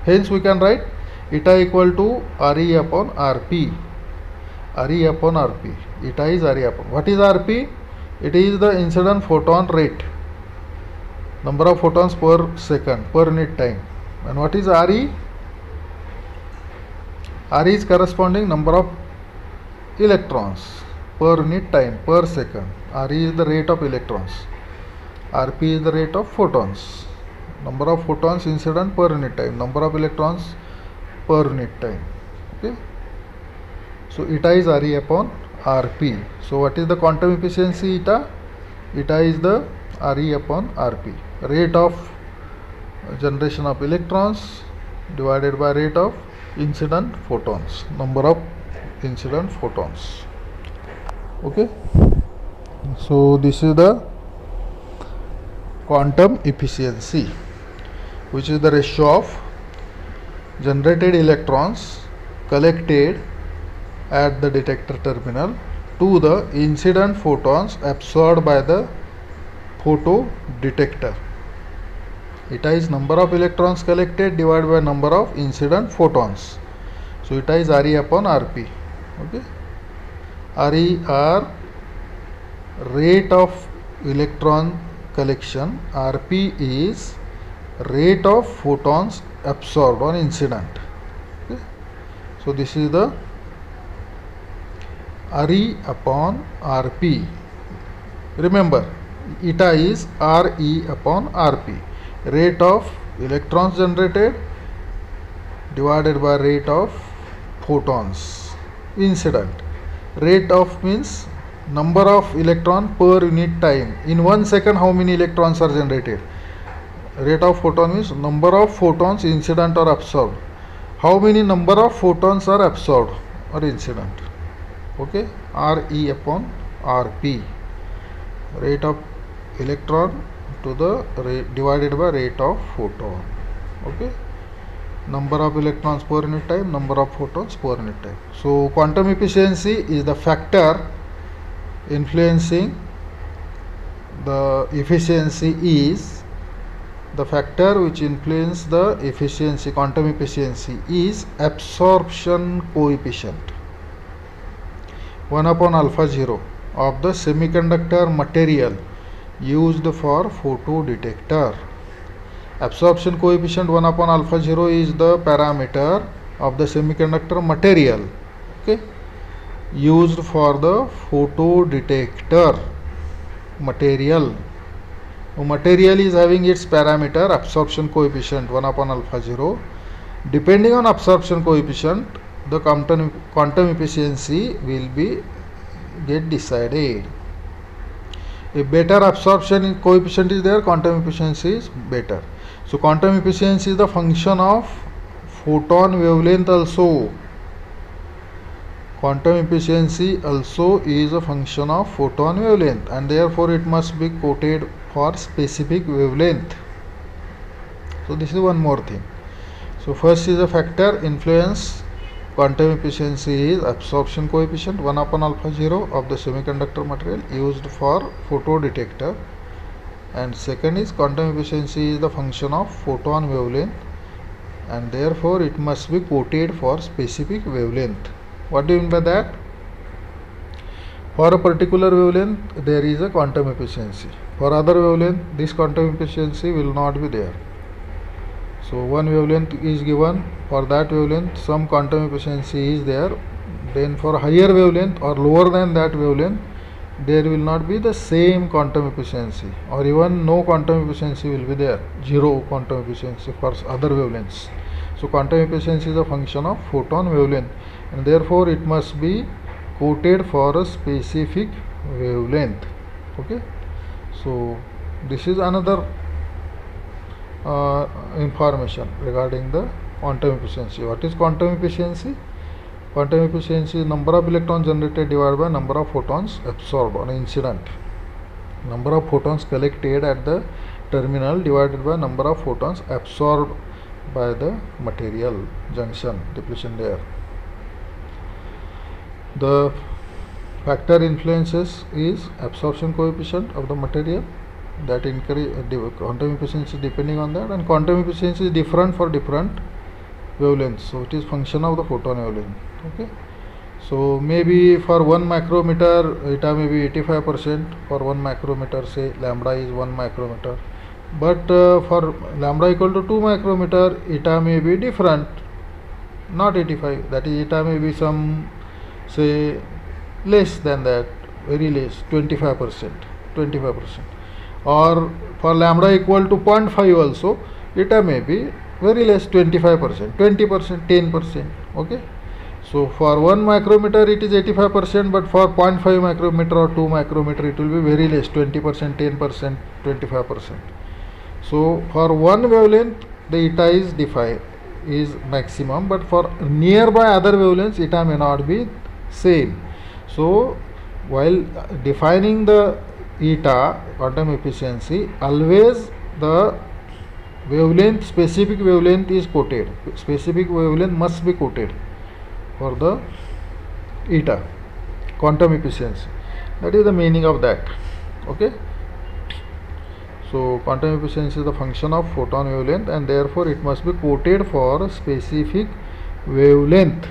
Hence we can write eta equal to Re upon Rp. Re upon Rp. Eta is Re upon. What is Rp? It is the incident photon rate. Number of photons per second, per unit time. And what is Re? Re is corresponding number of electrons per unit time, per second. Re is the rate of electrons. Rp is the rate of photons. Number of photons incident per unit time. Number of electrons per unit time. Okay. So eta is Re upon Rp. So what is the quantum efficiency eta? Eta is the Re upon Rp. Rate of generation of electrons divided by rate of incident photons. Number of incident photons. Okay. So this is the quantum efficiency, which is the ratio of generated electrons collected at the detector terminal to the incident photons absorbed by the photo detector. Eta is number of electrons collected divided by number of incident photons. So eta is Re upon Rp. Okay. Re are rate of electron collection. Rp is rate of photons absorbed on incident. Okay. So this is the Re upon Rp. Remember, eta is Re upon Rp. Rate of electrons generated divided by rate of photons incident. Rate of means number of electron per unit time. In 1 second, how many electrons are generated? Rate of photon means number of photons incident or absorbed. How many number of photons are absorbed or incident? Okay. Re upon Rp. Rate of electron to the rate divided by rate of photon. Okay. Number of electrons per unit time, number of photons per unit time. So quantum efficiency is the factor influencing the efficiency is the factor which influence the efficiency, quantum efficiency is absorption coefficient 1 upon alpha 0 of the semiconductor material used for photodetector. Absorption coefficient 1 upon alpha 0 is the parameter of the semiconductor material, okay, used for the photodetector material. Material is having its parameter absorption coefficient 1 upon alpha 0. Depending on absorption coefficient, the quantum efficiency will be get decided. If better absorption coefficient is there, quantum efficiency is better. So quantum efficiency is the function of photon wavelength also. Quantum efficiency also is a function of photon wavelength, and therefore it must be quoted for specific wavelength. So this is one more thing. So first is a factor influence quantum efficiency is absorption coefficient 1 upon alpha 0 of the semiconductor material used for photodetector, and second is quantum efficiency is the function of photon wavelength, and therefore it must be quoted for specific wavelength. What do you mean by that? For a particular wavelength there is a quantum efficiency. For other wavelength this quantum efficiency will not be there. So one wavelength is given, for that wavelength some quantum efficiency is there, then for higher wavelength or lower than that wavelength there will not be the same quantum efficiency, or even no quantum efficiency will be there, zero quantum efficiency for other wavelengths. So quantum efficiency is a function of photon wavelength, and therefore it must be quoted for a specific wavelength. Okay, so this is another information regarding the quantum efficiency. What is quantum efficiency? Quantum efficiency is number of electrons generated divided by number of photons absorbed on incident. Number of photons collected at the terminal divided by number of photons absorbed by the material junction depletion layer. The factor influences is absorption coefficient of the material, that increase quantum efficiency depending on that, and quantum efficiency is different for different wavelengths, so it is function of the photon wavelength. Okay, so maybe for 1 micrometer eta may be 85%, for 1 micrometer say lambda is 1 micrometer, but for lambda equal to 2 micrometer eta may be different, not 85, that is eta may be some say less than that, very less, 25%, or for lambda equal to 0.5 also eta may be very less, 25%, 20%, 10%. Okay, so for 1 micrometer it is 85%, but for 0.5 micrometer or 2 micrometer it will be very less, 20%, 10%, 25%. So for one wavelength the eta is defined is maximum, but for nearby other wavelengths eta may not be same. So while defining the eta quantum efficiency, always the wavelength, specific wavelength is quoted, specific wavelength must be quoted for the eta quantum efficiency. That is the meaning of that. Okay, so quantum efficiency is the function of photon wavelength, and therefore it must be quoted for a specific wavelength.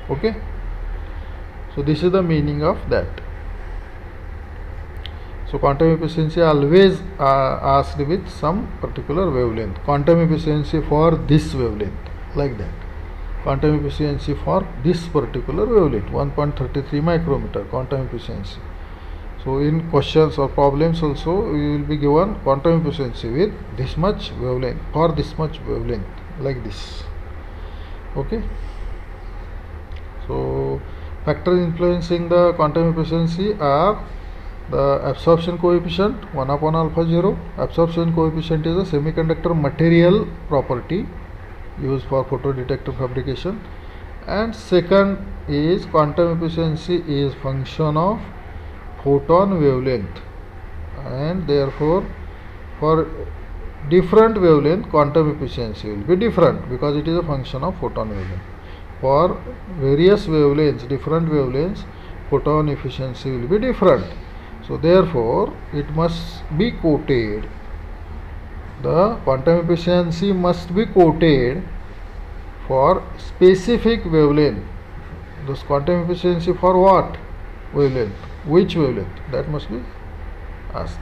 Okay, so this is the meaning of that. So quantum efficiency always asked with some particular wavelength. Quantum efficiency for this wavelength, like that. Quantum efficiency for this particular wavelength, 1.33 micrometer quantum efficiency. So in questions or problems also we will be given quantum efficiency with this much wavelength, for this much wavelength, like this. Okay. So factors influencing the quantum efficiency are the absorption coefficient 1 upon alpha 0. Absorption coefficient is a semiconductor material property used for photodetector fabrication, and second is quantum efficiency is function of photon wavelength, and therefore for different wavelength quantum efficiency will be different because it is a function of photon wavelength. For various wavelengths, different wavelengths, photon efficiency will be different. So therefore it must be quoted, the quantum efficiency must be quoted for specific wavelength. This quantum efficiency for what wavelength, which wavelength, that must be asked,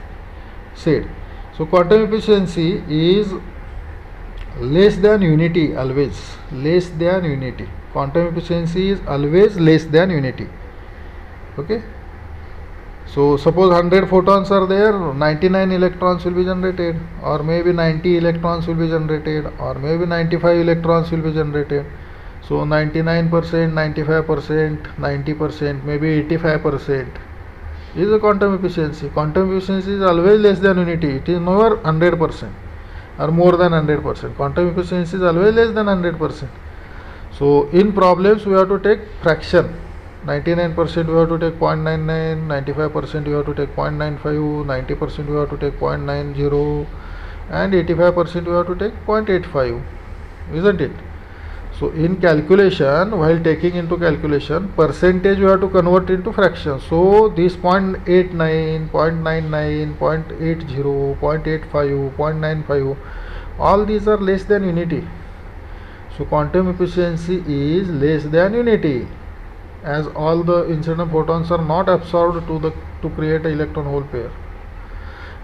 said. So quantum efficiency is less than unity, always less than unity. Quantum efficiency is always less than unity. Okay, so suppose 100 photons are there, 99 electrons will be generated, or maybe 90 electrons will be generated, or maybe 95 electrons will be generated. So 99%, 95%, 90%, maybe 85% is the quantum efficiency. Quantum efficiency is always less than unity. It is never 100% or more than 100%. Quantum efficiency is always less than 100%. So in problems we have to take fraction. 99% we have to take 0.99, 95% you have to take 0.95, 90% you have to take 0.90, and 85% you have to take 0.85, isn't it? So in calculation, while taking into calculation, percentage you have to convert into fraction. So this 0.89, 0.99, 0.80, 0.85, 0.95, all these are less than unity. So quantum efficiency is less than unity, as all the incident photons are not absorbed to create an electron hole pair,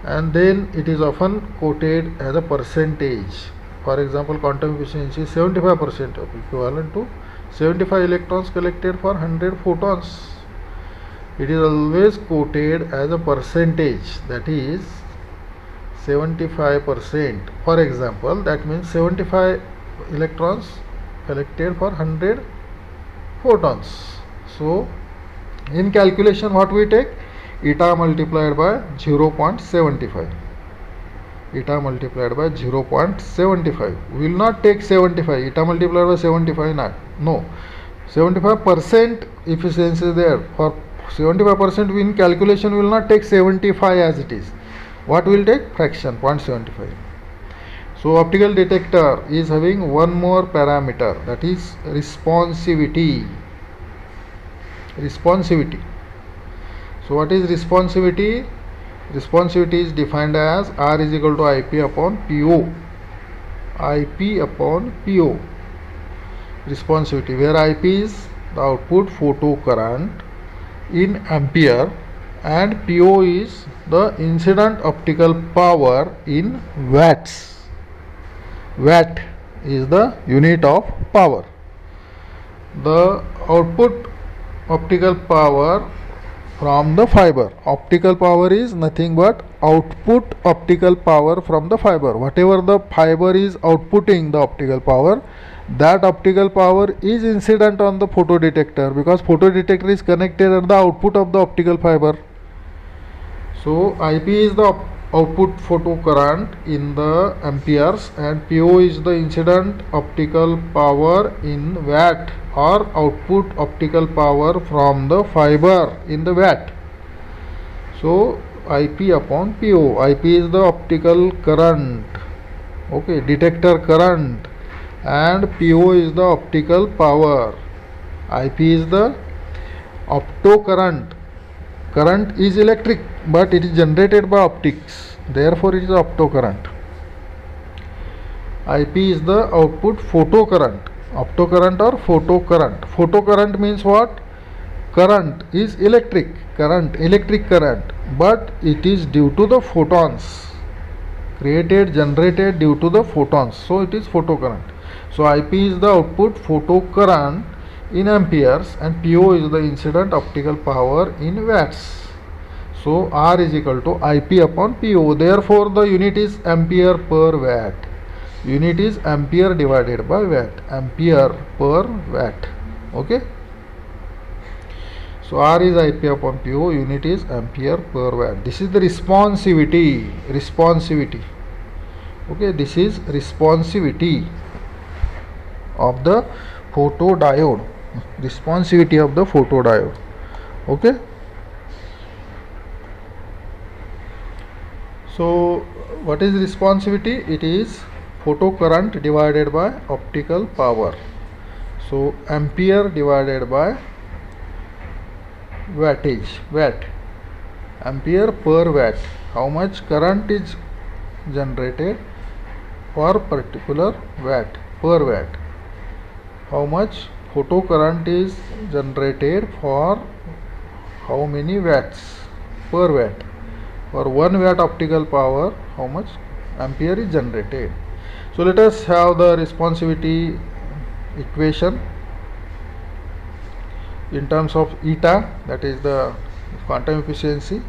and then it is often quoted as a percentage. For example, quantum efficiency is 75%, equivalent to 75 electrons collected for 100 photons. It is always quoted as a percentage, that is 75%. For example, that means 75 electrons collected for 100 photons. So in calculation, what we take? Eta multiplied by 0.75. Eta multiplied by 0.75. We will not take 75. Eta multiplied by 75 not. No. 75% efficiency is there. For 75% in calculation we will not take 75 as it is. What we will take? Fraction 0.75. So optical detector is having one more parameter, that is responsivity. Responsivity. So what is responsivity? Responsivity is defined as R is equal to IP upon PO. IP upon PO. Responsivity, where IP is the output photocurrent in ampere and PO is the incident optical power in watts. Watt is the unit of power. The output optical power from the fiber. Optical power is nothing but output optical power from the fiber. Whatever the fiber is outputting the optical power, that optical power is incident on the photodetector, because photodetector is connected at the output of the optical fiber. So IP is the output photocurrent in the amperes and PO is the incident optical power in watt, or output optical power from the fiber in the watt. So IP upon PO. IP is the optical current, okay, detector current, and PO is the optical power. IP is the optocurrent. Current is electric, but it is generated by optics, therefore it is optocurrent. IP is the output photocurrent. Optocurrent or photocurrent. Photocurrent means what? Current is electric current, but it is due to the photons generated due to the photons, so it is photocurrent. So IP is the output photocurrent in amperes and PO is the incident optical power in watts. So R is equal to IP upon PO, therefore the unit is ampere per watt. Unit is ampere divided by watt, ampere per watt. Okay, so R is IP upon PO, unit is ampere per watt. This is the responsivity. Okay, this is responsivity of the photodiode. Responsivity of the photodiode. Okay, so what is responsivity? It is photocurrent divided by optical power. So ampere divided by wattage, watt, ampere per watt. How much current is generated for particular watt, per watt? How much photocurrent is generated for how many watts per watt? For 1 watt optical power, how much ampere is generated? So let us have the responsivity equation in terms of eta, that is the quantum efficiency.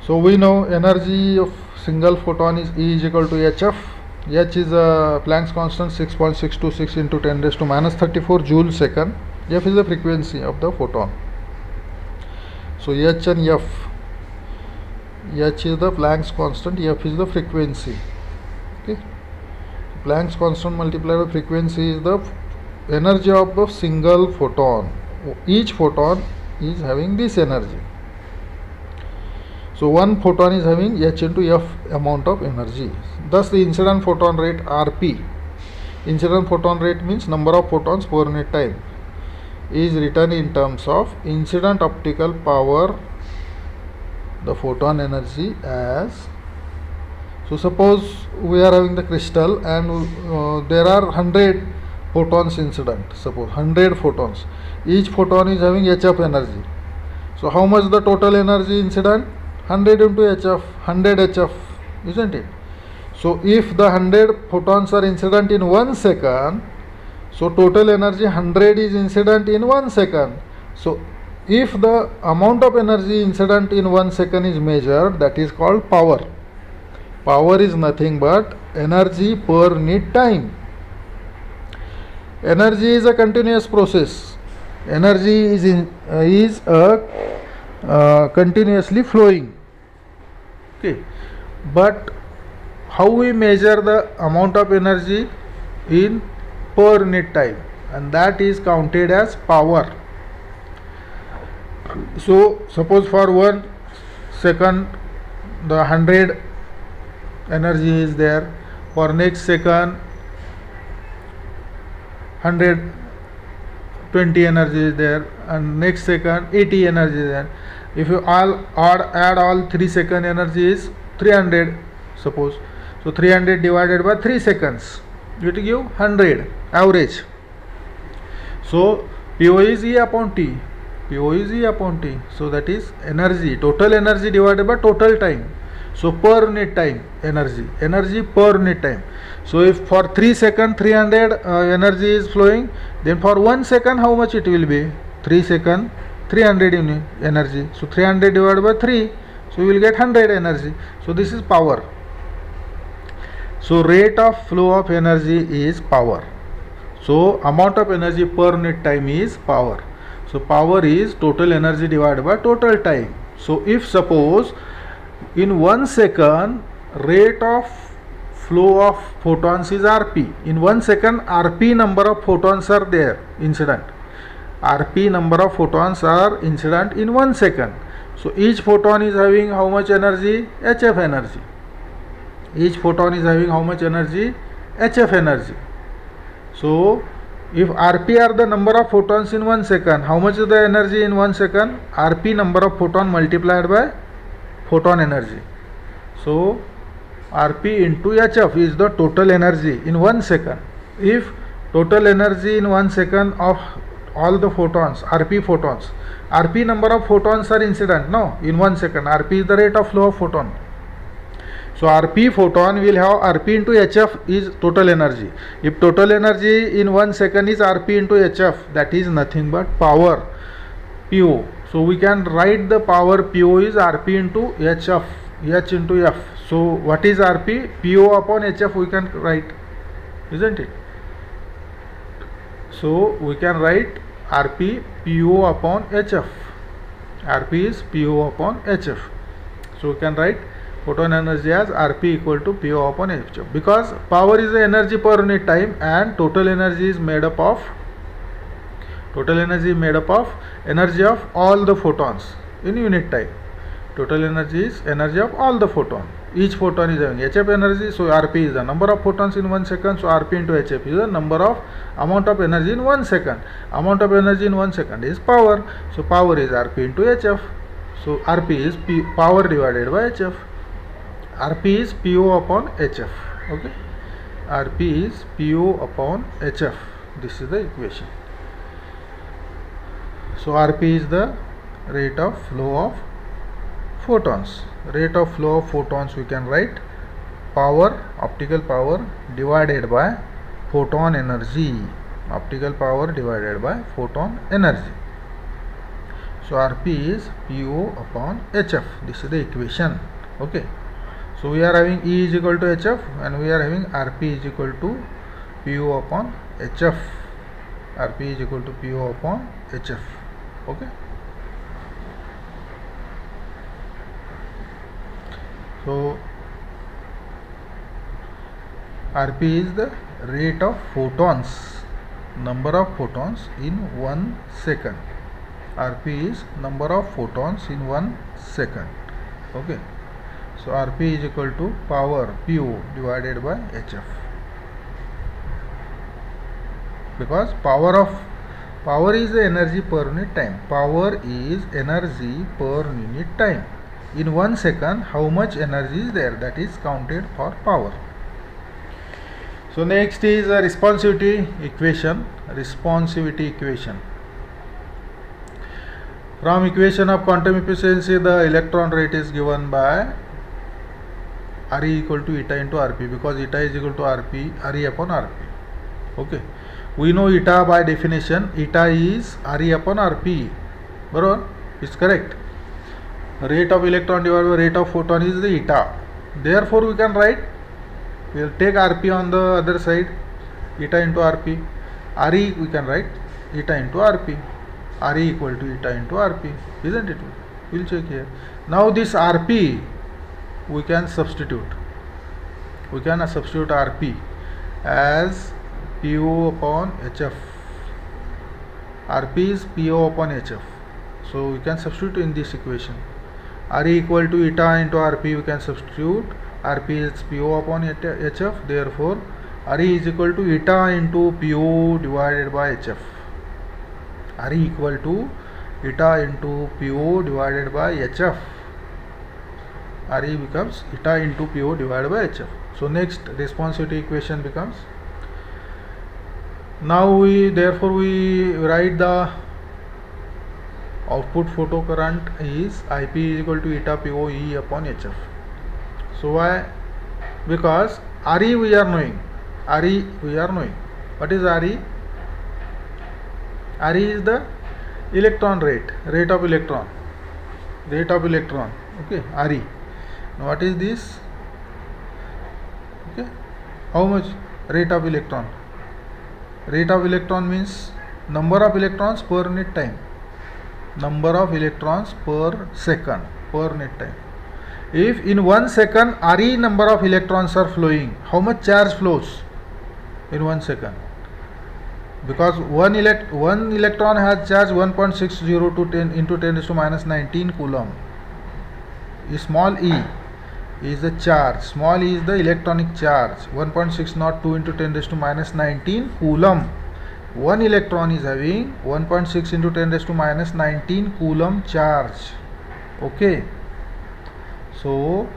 So we know energy of single photon is E is equal to hf, H is Planck's constant 6.626 into 10 raised to minus 34 joule second. F is the frequency of the photon. So H and F. H is the Planck's constant, F is the frequency. Okay. Planck's constant multiplied by frequency is the energy of a single photon. Each photon is having this energy. So one photon is having H into F amount of energy. Thus the incident photon rate Rp, incident photon rate means number of photons per unit time, is written in terms of incident optical power, the photon energy, as, so suppose we are having the crystal and there are 100 photons incident, suppose 100 photons, each photon is having HF energy. So how much the total energy incident? 100 into HF, 100 HF, isn't it? So if the 100 photons are incident in 1 second, so total energy 100 is incident in 1 second. So if the amount of energy incident in 1 second is measured, that is called power. Power is nothing but energy per unit time. Energy is a continuous process. Energy is continuously flowing. Okay, but how we measure the amount of energy in per unit time, and that is counted as power. So suppose for 1 second the 100 energy is there, for next second 120 energy is there, and next second 80 energy is there. If you add all 3 second energy is 300, suppose. So 300 divided by 3 seconds, it will give 100 average. So PO is E upon T. PO is E upon T. So that is energy, total energy divided by total time. So per unit time energy per unit time. So if for 3 seconds 300 energy is flowing, then for 1 second how much it will be? 3 seconds 300 unit energy. So 300 divided by 3, so you will get 100 energy. So this is power. So rate of flow of energy is power. So amount of energy per unit time is power. So power is total energy divided by total time. So if suppose in 1 second rate of flow of photons is Rp, in 1 second Rp number of photons are there incident. Rp number of photons are incident in 1 second. So each photon is having how much energy? HF energy. Each photon is having how much energy? HF energy. So if Rp are the number of photons in 1 second, how much is the energy in 1 second? Rp number of photon multiplied by photon energy. So Rp into HF is the total energy in 1 second. If total energy in 1 second of all the photons, Rp photons, Rp number of photons are incident, no, in 1 second. Rp is the rate of flow of photon. So Rp photon will have Rp into HF is total energy. If total energy in 1 second is Rp into HF, that is nothing but power, PO. So we can write the power PO is Rp into HF, H into F. So what is Rp? PO upon HF we can write, isn't it? So we can write Rp PO upon HF. Rp is PO upon HF. So we can write photon energy as Rp equal to PO upon HF, because power is the energy per unit time and total energy is made up of energy of all the photons in unit time. Total energy is energy of all the photon. Each photon is having HF energy, so Rp is the number of photons in 1 second. So Rp into HF is the number of amount of energy in 1 second. Amount of energy in 1 second is power. So power is Rp into HF. So Rp is power divided by HF. Rp is PO upon HF. Okay, Rp is PO upon HF. This is the equation. So Rp is the rate of flow of photons. Rate of flow of photons we can write power, optical power divided by photon energy. Optical power divided by photon energy. So Rp is PO upon HF. This is the equation. Okay. So we are having E is equal to HF, and we are having RP is equal to PO upon HF. RP is equal to PO upon HF. Okay. So RP is the rate of photons, number of photons in 1 second. RP is number of photons in 1 second. Okay. So RP is equal to power PO divided by HF, because power is the energy per unit time. Power is energy per unit time. In 1 second, how much energy is there, that is counted for power. So next is a responsivity equation. From equation of quantum efficiency, the electron rate is given by RE equal to eta into RP, because eta is equal to RE upon RP. Okay. We know eta by definition. Eta is RE upon RP. Bro, it's correct. Rate of electron divided by rate of photon is the eta. Therefore, we can write, we will take RP on the other side, eta into RP. RE we can write eta into RP. RE equal to eta into RP, isn't it? We will check here. Now this RP we can substitute. We can substitute RP as PO upon HF. RP is PO upon HF. So we can substitute in this equation. RE equal to eta into RP, we can substitute. RP is PO upon HF. Therefore, RE is equal to eta into PO divided by HF. RE equal to eta into PO divided by HF. RE becomes eta into PO divided by HF. So next responsivity equation becomes, now we write the output photocurrent is IP is equal to eta PO E upon HF. So why? Because RE we are knowing. What is RE? RE is the electron rate of electron. Okay, RE. Now what is this? Okay, how much rate of electron? Rate of electron means number of electrons per unit time. Number of electrons per second, per unit time. If in 1 second RE number of electrons are flowing, how much charge flows in 1 second? Because one electron has charge 1.60 to 10 into 10 raised to minus 19 coulomb. Small e is the charge. Small e is the electronic charge. 1.602 into 10 raised to minus 19 coulomb. One electron is having 1.6 into 10 raised to minus 19 coulomb charge. Okay. So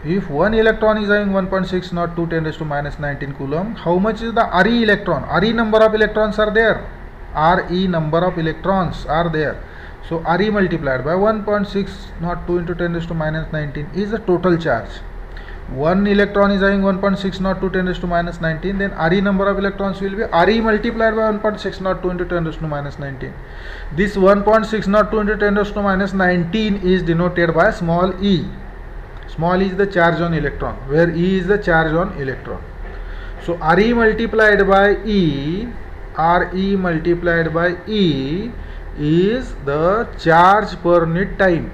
if one electron is having 1.6 not 2 10 raised to minus 19 coulomb, how much is the RE electron? RE number of electrons are there. RE number of electrons are there. So RE multiplied by 1.6 not 2 into 10 raised to minus 19 is the total charge. One electron is having 1.6 not 2 10 raised to minus 19, then RE number of electrons will be RE multiplied by 1.6 not 2 into 10 raised to minus 19. This 1.6 not 2 into 10 raised to minus 19 is denoted by small e. Small e is the charge on electron, where E is the charge on electron. So RE multiplied by E, RE multiplied by E is the charge per unit time.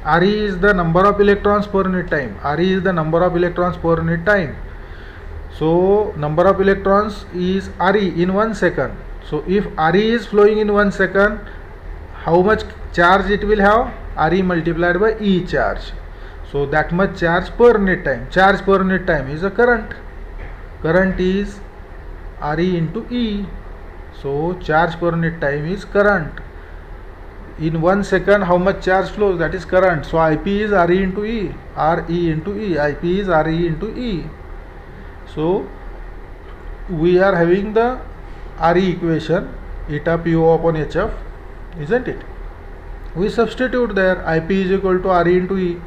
RE is the number of electrons per unit time. RE is the number of electrons per unit time. So number of electrons is RE in 1 second. So if RE is flowing in 1 second, how much charge it will have? RE multiplied by E charge. So that much charge per unit time. Charge per unit time is a current. Current is RE into E. So charge per unit time is current. In 1 second, how much charge flows? That is current. So IP is RE into E. RE into E. IP is RE into E. So we are having the RE equation, eta PO upon HF, isn't it? We substitute there. IP is equal to RE into E.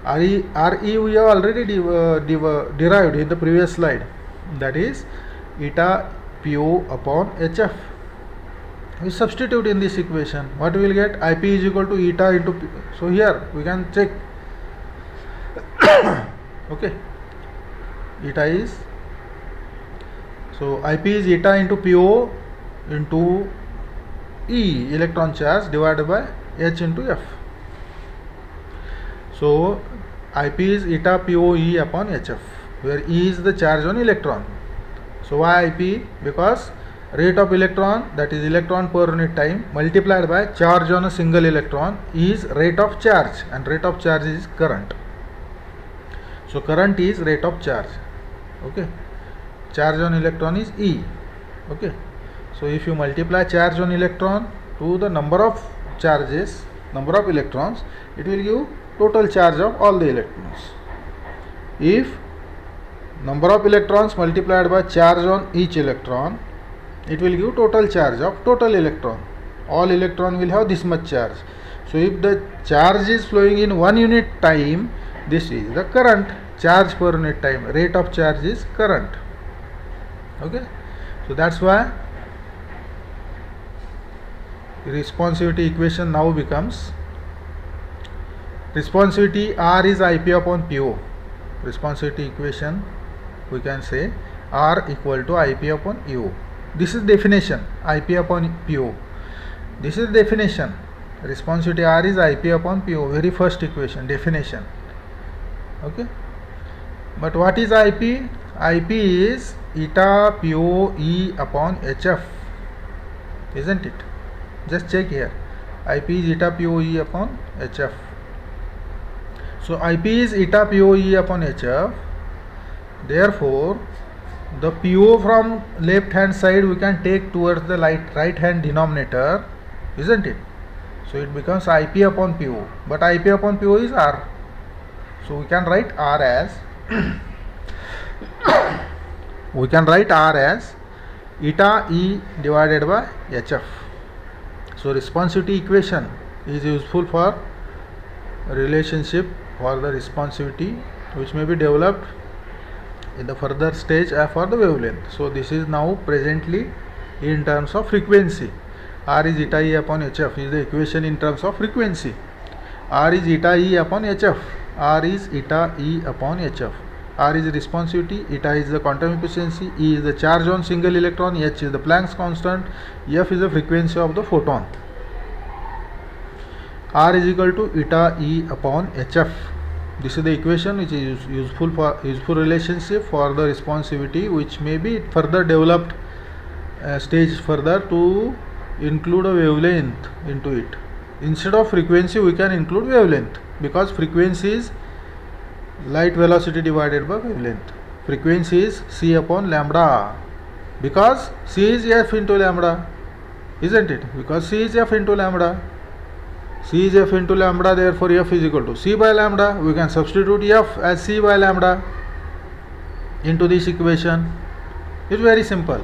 RE we have already derived in the previous slide, that is eta PO upon HF. We substitute in this equation. What we will get? IP is equal to eta into P. So here we can check Okay, eta is, so Ip is eta into Po into E, electron charge, divided by H into F. So Ip is eta PoE upon HF, where E is the charge on electron. So why Ip? Because rate of electron, that is electron per unit time, multiplied by charge on a single electron is rate of charge, and rate of charge is current. So current is rate of charge. Okay, charge on electron is E. Okay, so if you multiply charge on electron to the number of charges, number of electrons, it will give total charge of all the electrons. If number of electrons multiplied by charge on each electron, it will give total charge of total electron. All electron will have this much charge. So if the charge is flowing in 1 unit time, this is the current, charge per unit time, rate of charge is current. Okay, so that's why the responsivity equation now becomes, responsivity R is Ip upon Po. Responsivity equation, we can say R equal to Ip upon Po. This is definition, Ip upon Po. This is definition. Responsivity R is Ip upon Po, very first equation, definition. Okay, but what is Ip? Ip is eta PoE upon HF, isn't it? Just check here. Ip is eta PoE upon HF. So Ip is eta PoE upon HF. Therefore, the Po from left hand side we can take towards the right hand denominator, isn't it? So it becomes Ip upon Po, but Ip upon Po is R. So we can write R as we can write R as eta E divided by HF. So responsivity equation is useful for relationship for the responsivity, which may be developed in the further stage for the wavelength. So this is now presently in terms of frequency. R is eta E upon HF is the equation in terms of frequency. R is eta E upon HF. R is eta E upon HF. R is responsivity, eta is the quantum efficiency, E is the charge on single electron, H is the Planck's constant, F is the frequency of the photon. R is equal to eta E upon HF. This is the equation which is useful relationship for the responsivity, which may be further developed stage further to include a wavelength into it. Instead of frequency we can include wavelength, because frequency is light velocity divided by wavelength. Frequency is c upon lambda, because c is f into lambda, isn't it? Because c is f into lambda. C is f into lambda, therefore f is equal to c by lambda. We can substitute f as c by lambda into this equation. It's very simple.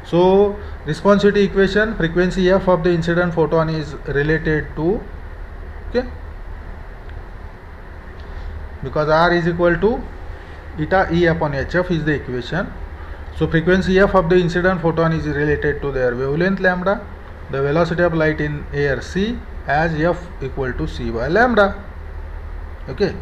So responsivity equation, frequency f of the incident photon is related to, okay, because R is equal to eta E upon HF is the equation. So frequency f of the incident photon is related to their wavelength lambda, the velocity of light in air c, as f equal to c by lambda. Okay,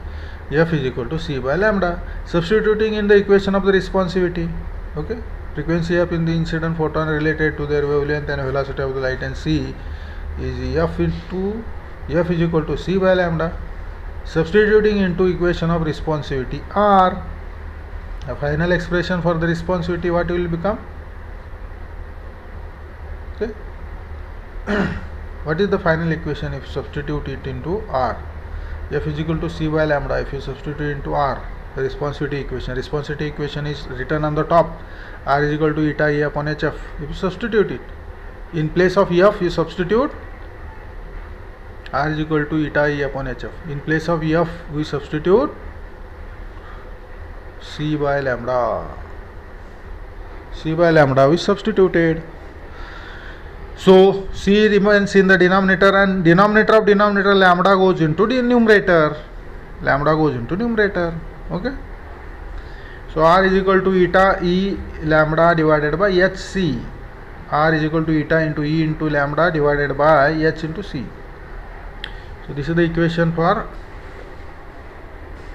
f is equal to c by lambda. Substituting in the equation of the responsivity, okay, frequency f in the incident photon related to their wavelength and velocity of the light in c is f is equal to c by lambda. Substituting into equation of responsivity R, the final expression for the responsivity, what will become? Okay. What is the final equation if you substitute it into R? F is equal to c by lambda. If you substitute into R, the responsivity equation is written on the top. R is equal to eta E upon HF. If you substitute it, in place of F you substitute R is equal to eta E upon HF. In place of F we substitute c by lambda. C by lambda we substituted. So c remains in the denominator, and denominator of denominator lambda goes into the numerator. Okay. So R is equal to eta E lambda divided by HC. R is equal to eta into E into lambda divided by H into C. So this is the equation for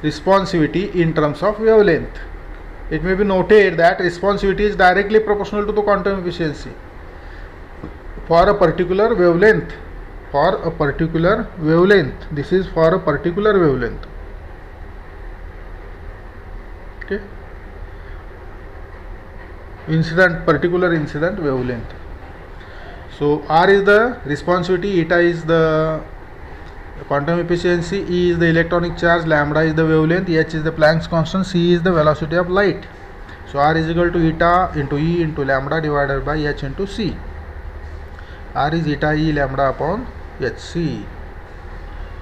responsivity in terms of wavelength. It may be noted that responsivity is directly proportional to the quantum efficiency for a particular wavelength. This is for a particular wavelength. Okay. Particular incident wavelength. So R is the responsivity, eta is the quantum efficiency, E is the electronic charge, lambda is the wavelength, H is the Planck's constant, C is the velocity of light. So R is equal to eta into E into lambda divided by H into C. R is eta E lambda upon Hc.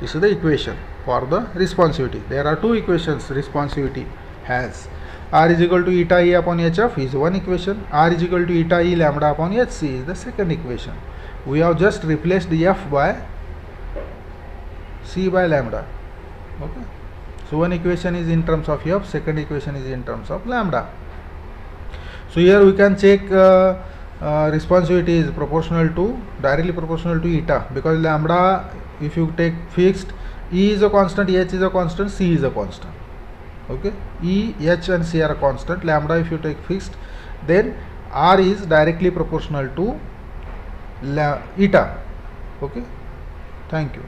This is the equation for the responsivity. There are two equations responsivity has. R is equal to eta E upon Hf is one equation. R is equal to eta E lambda upon Hc is the second equation. We have just replaced the F by C by lambda. Okay. So one equation is in terms of F, second equation is in terms of lambda. So here we can check responsivity is directly proportional to eta, because lambda, if you take fixed, E is a constant, H is a constant, C is a constant. Okay, E, H and C are a constant. Lambda if you take fixed, then R is directly proportional to eta. Okay, thank you.